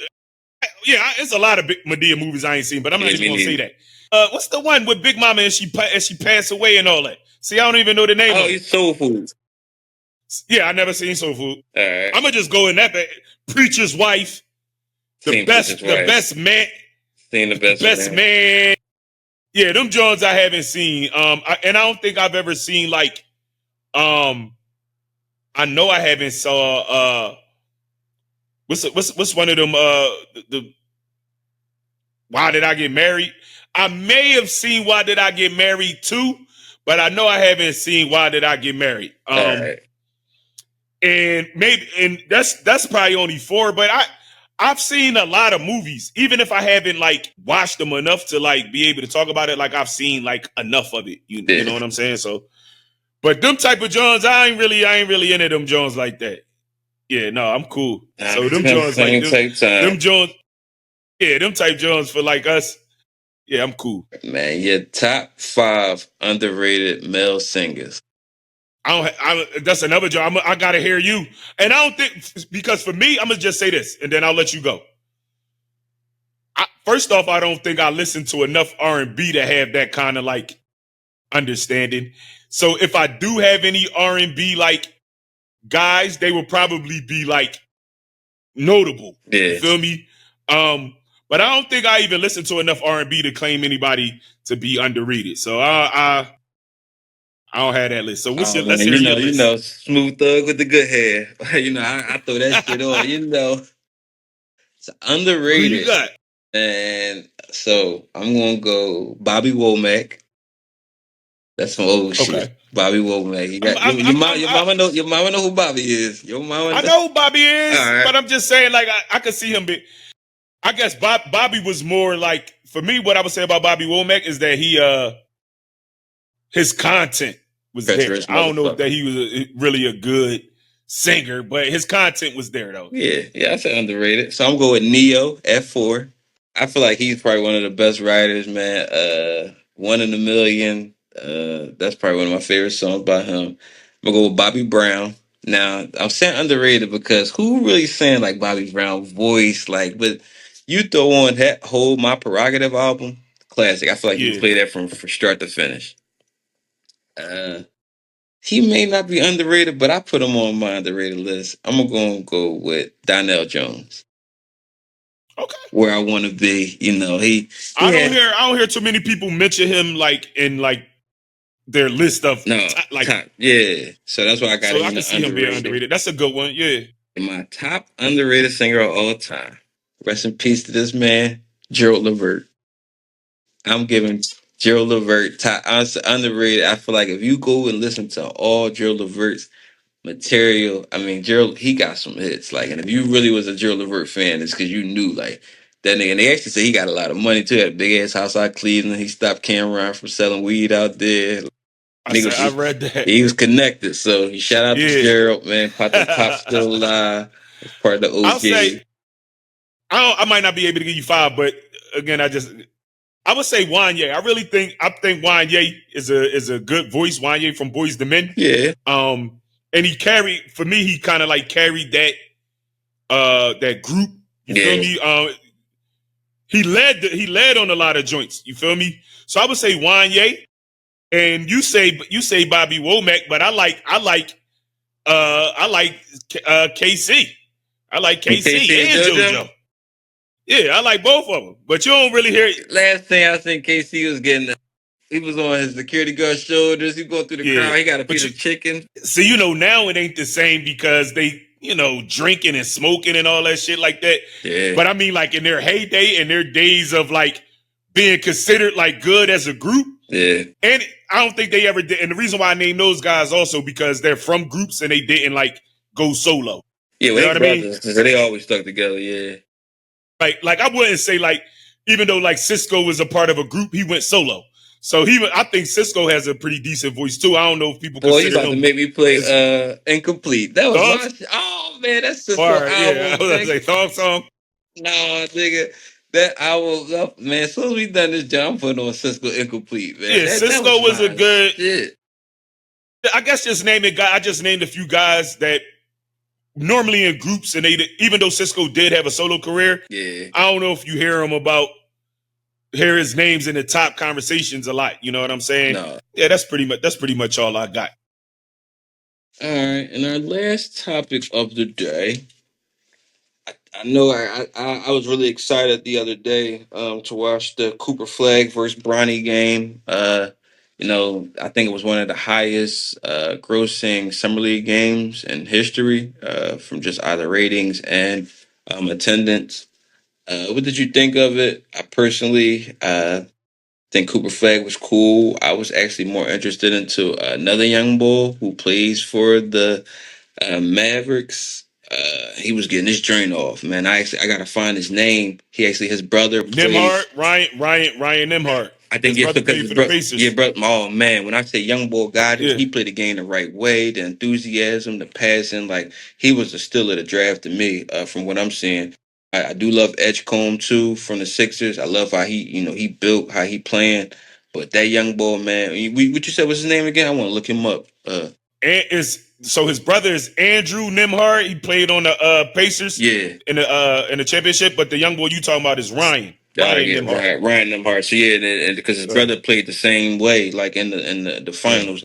Yeah, it's a lot of big Medea movies I ain't seen, but I'm not yeah, even me gonna say neither. that. What's the one with Big Mama and she passed away and all that? See, I don't even know the name Oh, of it. he's Soul Food. Yeah, I never seen Soul Food. All right, I'm gonna just go in that Preacher's Wife, seen Preacher's the Wife. best man, Seen the the best best man. man. Yeah, them Jones I haven't seen. And I don't think I've ever seen like um. I know I haven't saw what's one of them Why Did I Get Married? I may have seen Why Did I Get Married too, but I know I haven't seen Why Did I Get Married. All right. And maybe and that's probably only four, but I've seen a lot of movies, even if I haven't like watched them enough to like be able to talk about it. Like I've seen like enough of it, you Yeah. know what I'm saying? So, but them type of Jones, I ain't really into them Jones like that. Yeah, no, I'm cool. So them Jones like Same type time. them Jones, yeah, them type Jones for like us. Yeah, I'm cool. Man, your top 5 underrated male singers. That's another job. I gotta hear you, and I don't think because for me, I'm gonna just say this, and then I'll let you go. First off, I don't think I listen to enough R&B to have that kind of like understanding. So if I do have any R&B like guys, they will probably be like notable. You Yeah. feel me? But I don't think I even listen to enough R&B to claim anybody to be underrated. So I don't have that list. So Oh let's man, hear your list. smooth thug with the good hair. I throw that shit on. It's Who you underrated. got? And so I'm gonna go Bobby Womack. That's some old shit. Okay. Bobby Womack. You I'm, got I'm, I'm, I'm, your I, mama know who Bobby is. Your mama I know. know who Bobby All is, right. but I'm just saying, like, I could see him be. I guess Bobby was more like, for me, what I would say about Bobby Womack is that his content was there. Treacherous I don't know if motherfucker. that he was really a good singer, but his content was there though. Yeah, I say underrated. So I'm going with Neo F4. I feel like he's probably one of the best writers, man. One in a Million. That's probably one of my favorite songs by him. I'm gonna go with Bobby Brown. Now I'm saying underrated because who really sang like Bobby Brown voice like? But you throw on that whole My Prerogative album, classic. I feel like you can Yeah. play that from start to finish. Uh, he may not be underrated, but I put him on my underrated list. I'm gonna go with Donnell Jones. Okay. Where I want to be. He had I don't hear too many people mention him like in like their list of no like. top. Yeah, so that's why I got So him I in can the see him being underrated. underrated. That's a good one. Yeah. And my top underrated singer of all time. Rest in peace to this man, Gerald Levert. I'm giving Gerald Levert top honestly, underrated. I feel like if you go and listen to all Gerald Levert's material, I mean Gerald, he got some hits. Like, and if you really was a Gerald Levert fan, it's because you knew like that nigga. And they actually say he got a lot of money too. Had a big ass house out Cleveland. He stopped Cameron from selling weed out there. Nigga, I read that. he was connected. So he shout out to Yeah. Gerald, man. Pop still alive. It's part of the I'll say OG. I might not be able to give you five, but again, I would say Wanye. I think Wanye is a good voice. Wanye from Boys to Men. Yeah. And he kind of like carried that group. You feel Yeah. me? He led on a lot of joints. You feel me? So I would say Wanye, and you say Bobby Womack, but I like KC. I like And KC KC and and JoJo. JoJo. Yeah, I like both of them, but you don't really hear. Last thing I think KC was getting, he was on his security guard shoulders. He going through the Yeah, crowd. He got a but piece of chicken. see, now it ain't the same because they, drinking and smoking and all that shit like that. Yeah. But I mean, like in their heyday and their days of like being considered like good as a group. Yeah. And I don't think they ever did. And the reason why I name those guys also because they're from groups and they didn't like go solo. Yeah, well, You know they what I mean? brothers. So they always stuck together. Yeah. Like I wouldn't say like even though like Cisco was a part of a group, he went solo. So I think Cisco has a pretty decent voice too. I don't know if people Boy, you consider about to him make me play as Incomplete. That was thug. my Oh man, that's Cisco Or yeah, I album, was gonna nigga. say thong song. No, nigga. That album, man, as soon as we done this job, I'm putting on Cisco Incomplete, man. Yeah, That Cisco was was a my good. shit. I guess just naming guy. I just named a few guys that normally in groups, and they even though Cisco did have a solo career, Yeah. I don't know if you hear his names in the top conversations a lot. You know what I'm saying? No. Yeah, that's pretty much all I got. All right, and our last topic of the day. I know I was really excited the other day to watch the Cooper Flag versus Bronny game. I think it was one of the highest grossing summer league games in history from just either ratings and attendance. What did you think of it? I personally think Cooper Flag was cool. I was actually more interested into another young bull who plays for the Mavericks. He was getting his joint off, man. I gotta find his name. His brother Nimhart, plays. Ryan Nimhart. I think His it's brother because played his for the brother, yeah, Pacers. bro. Oh man, when I say young boy got it, Yeah. he played the game the right way. The enthusiasm, the passing, like he was the steal of the draft to me. From what I'm seeing, I do love Edgecombe too from the Sixers. I love how he built, how he playing. But that young boy, man, what you said was his name again? I want to look him up. And so his brother is Andrew Nimhart. He played on the Pacers Yeah. in the championship, but the young boy you talking about is Ryan Yeah, Nimhart. Ryan Nemhart. So yeah, and because his Uh, brother played the same way, like in the uh, finals,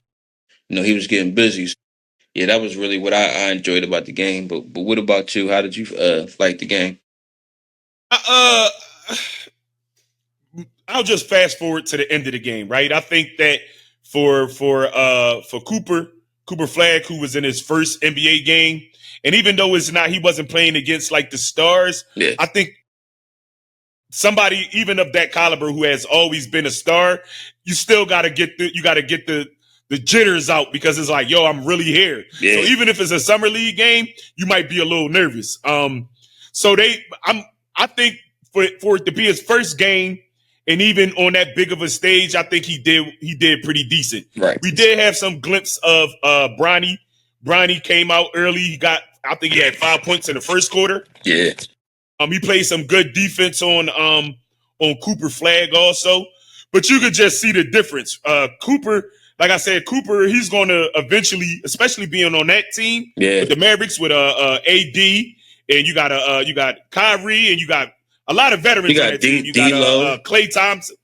he was getting busy. So, yeah, that was really what I enjoyed about the game. But what about you? How did you like the game? uh, I'll just fast forward to the end of the game, right? I think that for Cooper Flag, who was in his first NBA game, and even though he wasn't playing against like the stars, Yeah, I think somebody even of that caliber who has always been a star, you still gotta get the jitters out because it's like, yo, I'm really here. So yeah, even if it's a summer league game, you might be a little nervous. So I think for it to be his first game, and even on that big of a stage, I think he did pretty decent. right. We did have some glimpse of Bronny. Bronny came out early. I think he had 5 points in the first quarter. Yeah, He played some good defense on Cooper Flag also, but you could just see the difference. Cooper, like I said, Cooper, he's going to eventually, especially being on that team yeah. with the Mavericks with AD, and you got Kyrie, and you got a lot of You veterans on got that team. D You got Lo, Clay Thompson,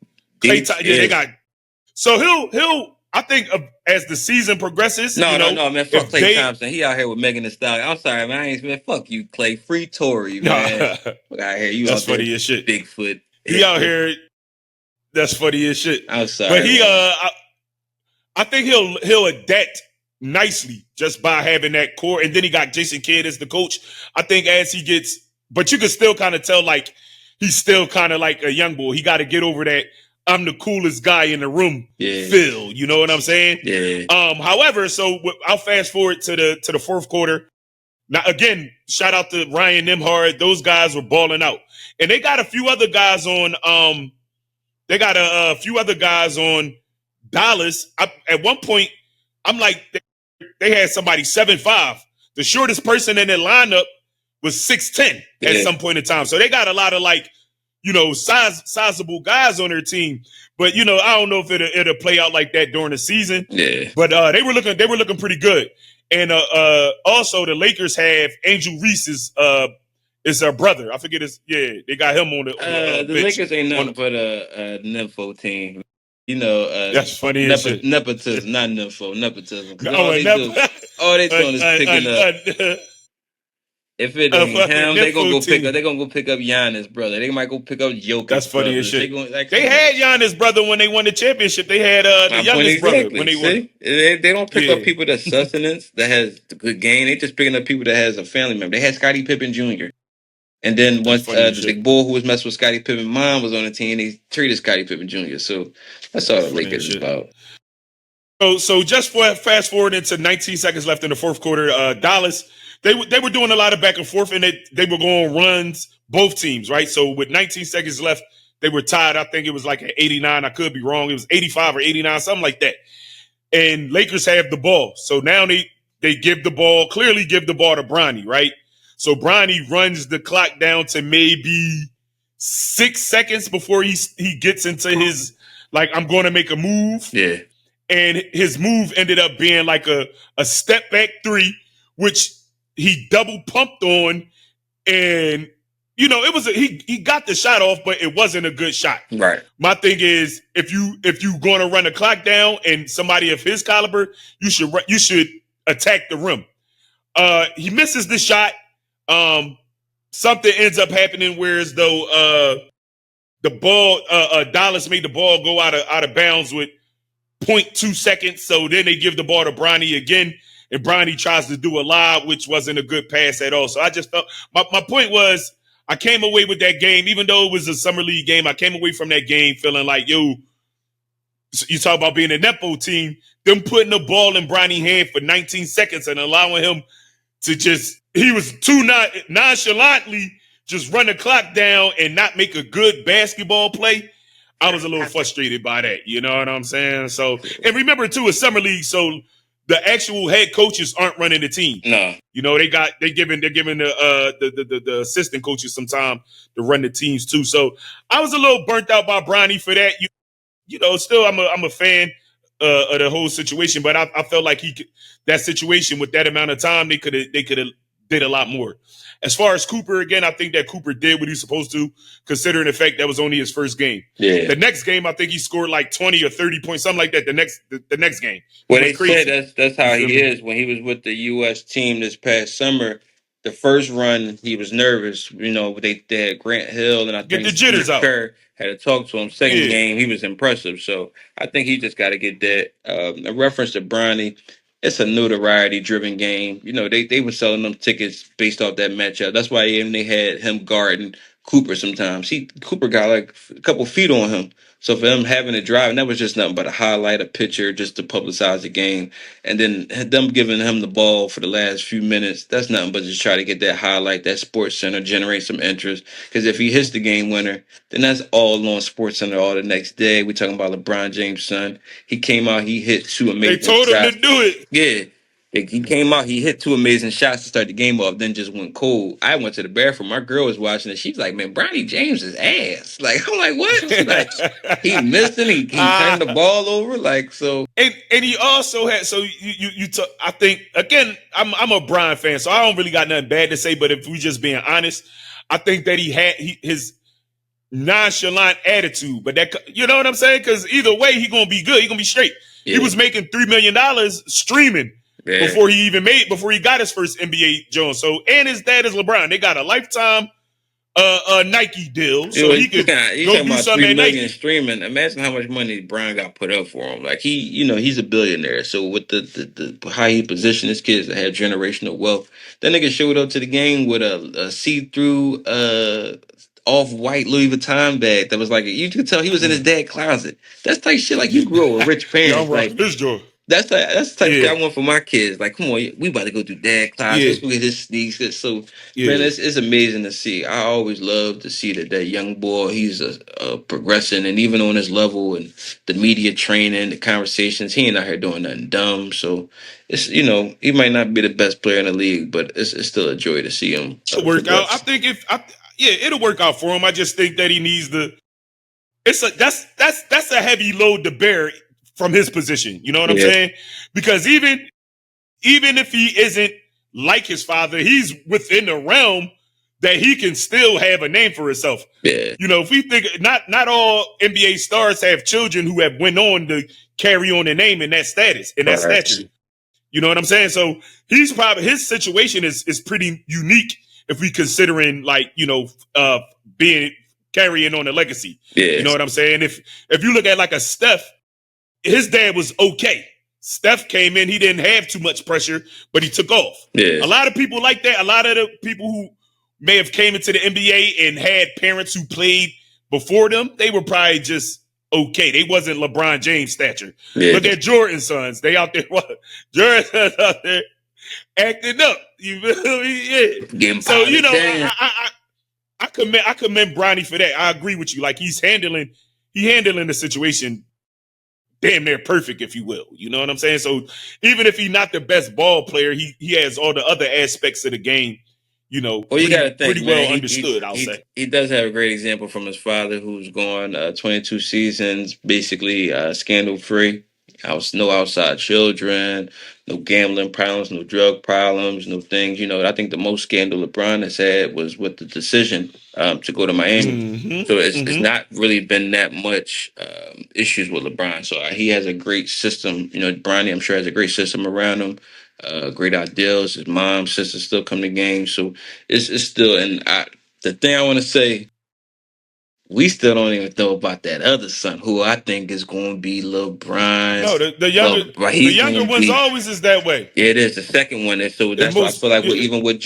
D. yeah, they Yeah. got. So he'll. I think as the season progresses, No, man. Fuck if Clay they Thompson. He out here with Megan Thee Stallion. I'm sorry, man. I ain't man. Fuck you, Clay. Free Tory, no, man. Fuck out here. You that's out there, funny as shit. Bigfoot. He out here. That's funny as shit. I'm But sorry, man. I think he'll adapt nicely just by having that core. And then he got Jason Kidd as the coach. I think as he gets, but you can still kind of tell like he's still kind of like a young boy. He got to get over that I'm the coolest guy in the room. Yeah. Phil, you know what I'm saying? Yeah. However, so I'll fast forward to the fourth quarter. Now again, shout out to Ryan Nimhard. Those guys were balling out, and they got a few other guys on. They got a few other guys on Dallas. At one point, I'm like, they had somebody 7'5". The shortest person in their lineup was 6'10" at Yeah. some point in time. So they got a lot of like, sizable guys on their team. But I don't know if it'll play out like that during the season. Yeah. But they were looking pretty good. And also the Lakers have Angel Reese's is our brother. I forget his. Yeah, they got him on the The bench. Lakers ain't nothing but a nympho team. That's funny as shit. Nepotism, not nympho, nepotism. 'Cause Oh, all they doing is picking up. If it ain't fucking him, they gonna go nympho pick team. up. They gonna go pick up Giannis, brother. They might go pick up Jokic. That's funny brother. as shit. They They had Giannis' brother when they won the championship. They had the youngest brother when they won. See? They don't pick up Yeah. people that sustenance that has the good game. They just picking up people that has a family member. They had Scottie Pippen Jr. And then That's once funny as the shit. big bull who was messing with Scottie Pippen mom was on the team, they treated Scottie Pippen Jr. So that's all the Funny as Lakers is shit. about. So just for fast forward into 19 seconds left in the fourth quarter, Dallas they were doing a lot of back and forth, and they were going runs both teams, right? So with 19 seconds left, they were tied. I think it was like an 89. I could be wrong. It was 85 or 89, something like that. And Lakers have the ball, so now they clearly give the ball to Bronny, right? So Bronny runs the clock down to maybe 6 seconds before he gets into his like I'm going to make a move. Yeah. And his move ended up being like a step back three, which he double pumped on, and it was he got the shot off, but it wasn't a good shot. Right. My thing is, if you going to run the clock down and somebody of his caliber, you should attack the rim. He misses the shot. Something ends up happening where as though the ball Dallas made the ball go out of bounds with 0.2 seconds. So then they give the ball to Bronny again, and Bronny tries to do a lob, which wasn't a good pass at all. So I just felt my point was I came away with that game, even though it was a summer league game. I came away from that game feeling like, yo, you talk about being a Nepo team, them putting the ball in Bronny's hand for 19 seconds and allowing him to just, he was too nonchalantly just run the clock down and not make a good basketball play. I was a little frustrated by that. You know what I'm saying? So, and remember too, it's summer league, so the actual head coaches aren't running the team. No. You know, they're giving the assistant coaches some time to run the teams too. So I was a little burnt out by Bronny for that. You know, still I'm a fan of the whole situation, but I felt like that situation with that amount of time they could have did a lot more. As far as Cooper, again, I think that Cooper did what he was supposed to, considering the fact that was only his first game. Yeah. The next game, I think he scored like 20 or 30 points, something like that. The next game. Well, they said that's how he is. When he was with the U.S. team this past summer, the first run he was nervous. You know, they had Grant Hill and I Get think the jitters out. Kerr had to talk to him. Second game, he was impressive. So I think he just got to get that. A reference to Bronny, it's a notoriety-driven game. You know, they were selling them tickets based off that matchup. That's why even they had him guarding Cooper sometimes. Cooper got like a couple feet on him. So for him having to drive, and that was just nothing but a highlight, a picture, just to publicize the game. And then them giving him the ball for the last few minutes, that's nothing but just try to get that highlight, that Sports Center, generate some interest. Because if he hits the game winner, then that's all on Sports Center all the next day. We're talking about LeBron James' son. He came out, he hit two amazing shots. They told him to do it. Yeah. He came out, he hit two amazing shots to start the game off, then just went cold. I went to the bathroom. My girl was watching it. She's like, man, Bronny James is ass. Like, I'm like, what? She's like, he missing, he turned the ball over. Like, so. And he also had, so I think, again, I'm a Bron fan, so I don't really got nothing bad to say, but if we just being honest, I think that he had his nonchalant attitude, but that, you know what I'm saying? Because either way, he gonna be good. He gonna be straight. Yeah. He was making $3 million streaming. Yeah. Before he got his first NBA Jones. So, and his dad is LeBron. They got a lifetime Nike deal, so he could go do something at Nike. Streaming. Imagine how much money Brian got put up for him. Like he's a billionaire. So with the how he positioned his kids to have generational wealth, that nigga showed up to the game with a see-through off-white Louis Vuitton bag that was like you could tell he was in his dad's closet. That's type shit like you grow with rich parents. I'm like this joy. That's the type of thing I want for my kids. Like, come on, we about to go do dad class. Let's go get his sneaks. So, man, it's amazing to see. I always love to see that young boy, he's progressing. And even on his level and the media training, the conversations, he ain't out here doing nothing dumb. So, it's, he might not be the best player in the league, but it's still a joy to see him. It'll work out. I think it'll work out for him. I just think that he needs that's a heavy load to bear from his position. You know what I'm saying? Because even if he isn't like his father, he's within the realm that he can still have a name for himself. Yeah. If we think not all NBA stars have children who have went on to carry on their name in that status, in that stature. You know what I'm saying? So he's probably, his situation is pretty unique if we considering being carrying on a legacy. Yeah. You know what I'm saying? If you look at like a Steph, his dad was okay. Steph came in, he didn't have too much pressure, but he took off. Yeah. A lot of people like that. A lot of the people who may have came into the NBA and had parents who played before them, they were probably just okay. They wasn't LeBron James stature. Yeah. Look at Jordan's sons. They out there, Jordan's sons out there acting up. You feel me? Yeah. So, I commend Bronny for that. I agree with you. Like he's handling the situation damn near perfect, if you will. You know what I'm saying? So even if he's not the best ball player, he has all the other aspects of the game, you gotta think, pretty well understood, I'll say. He does have a great example from his father, who's gone 22 seasons, basically scandal-free. No outside children, no gambling problems, no drug problems, no things. I think the most scandal LeBron has had was with the decision to go to Miami. Mm-hmm. So it's not really been that much issues with LeBron. So he has a great system. Bronny, I'm sure, has a great system around him. Great ideals. His mom, sister still come to games. So it's still, and the thing I want to say, we still don't even know about that other son, who I think is going to be LeBron. No, the younger ones always is that way. Yeah, it is the second one, and so that's why I feel like even with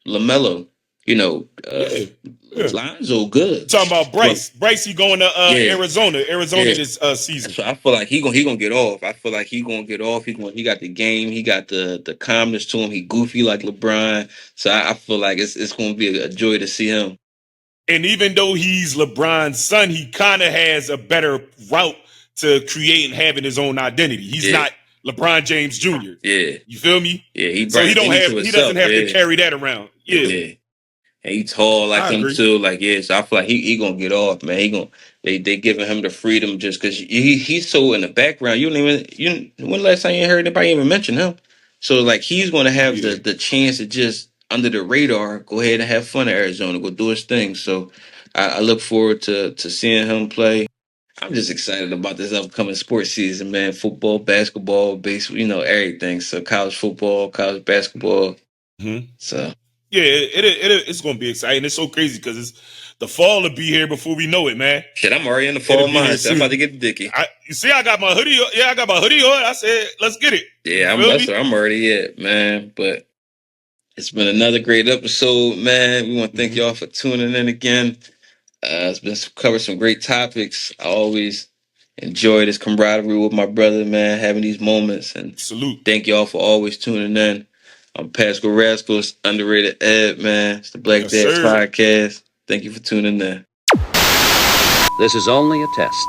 LaMelo, You know, Yeah. Yeah. Lonzo good. Talking about But Bryce. Bryce, he going to yeah, Arizona. Arizona yeah. this season. So I feel like he gonna get off. I feel like he gonna get off. He got the game. He got the calmness to him. He goofy like LeBron. So I feel like it's gonna be a joy to see him. And even though he's LeBron's son, he kind of has a better route to create and having his own identity. He's Yeah, not LeBron James Jr. yeah, You feel me? yeah. He So brought identity to he doesn't himself. have to Yeah, carry that around. Yeah, yeah. And he tall like I him agree. too. Like yeah, so I feel like he gonna get off, man. He gonna they giving him the freedom just because he's so in the background. You don't even when the last time you heard anybody even mention him? So like he's gonna have Yeah. the chance to just under the radar go ahead and have fun in Arizona, go do his thing. So I look forward to seeing him play. I'm just excited about this upcoming sports season, man. Football, basketball, baseball, everything. So college football, college basketball. Mm-hmm. So Yeah, it's going to be exciting. It's so crazy because the fall will be here before we know it, man. shit, I'm already in the It'll fall be here mindset. I'm about to soon. get the dicky. You see, I got my hoodie. Yeah, I got my hoodie on. I said, let's get it. You Yeah, feel that's me? where I'm already at, man. But it's been another great episode, man. We want to thank Mm-hmm. y'all for tuning in again. It's been covered some great topics. I always enjoy this camaraderie with my brother, man, having these moments. And Salute. thank y'all for always tuning in. I'm Pascal Rascals, underrated Ed, man. It's the Black Yes, Dads sir. Podcast. Thank you for tuning in. This is only a test.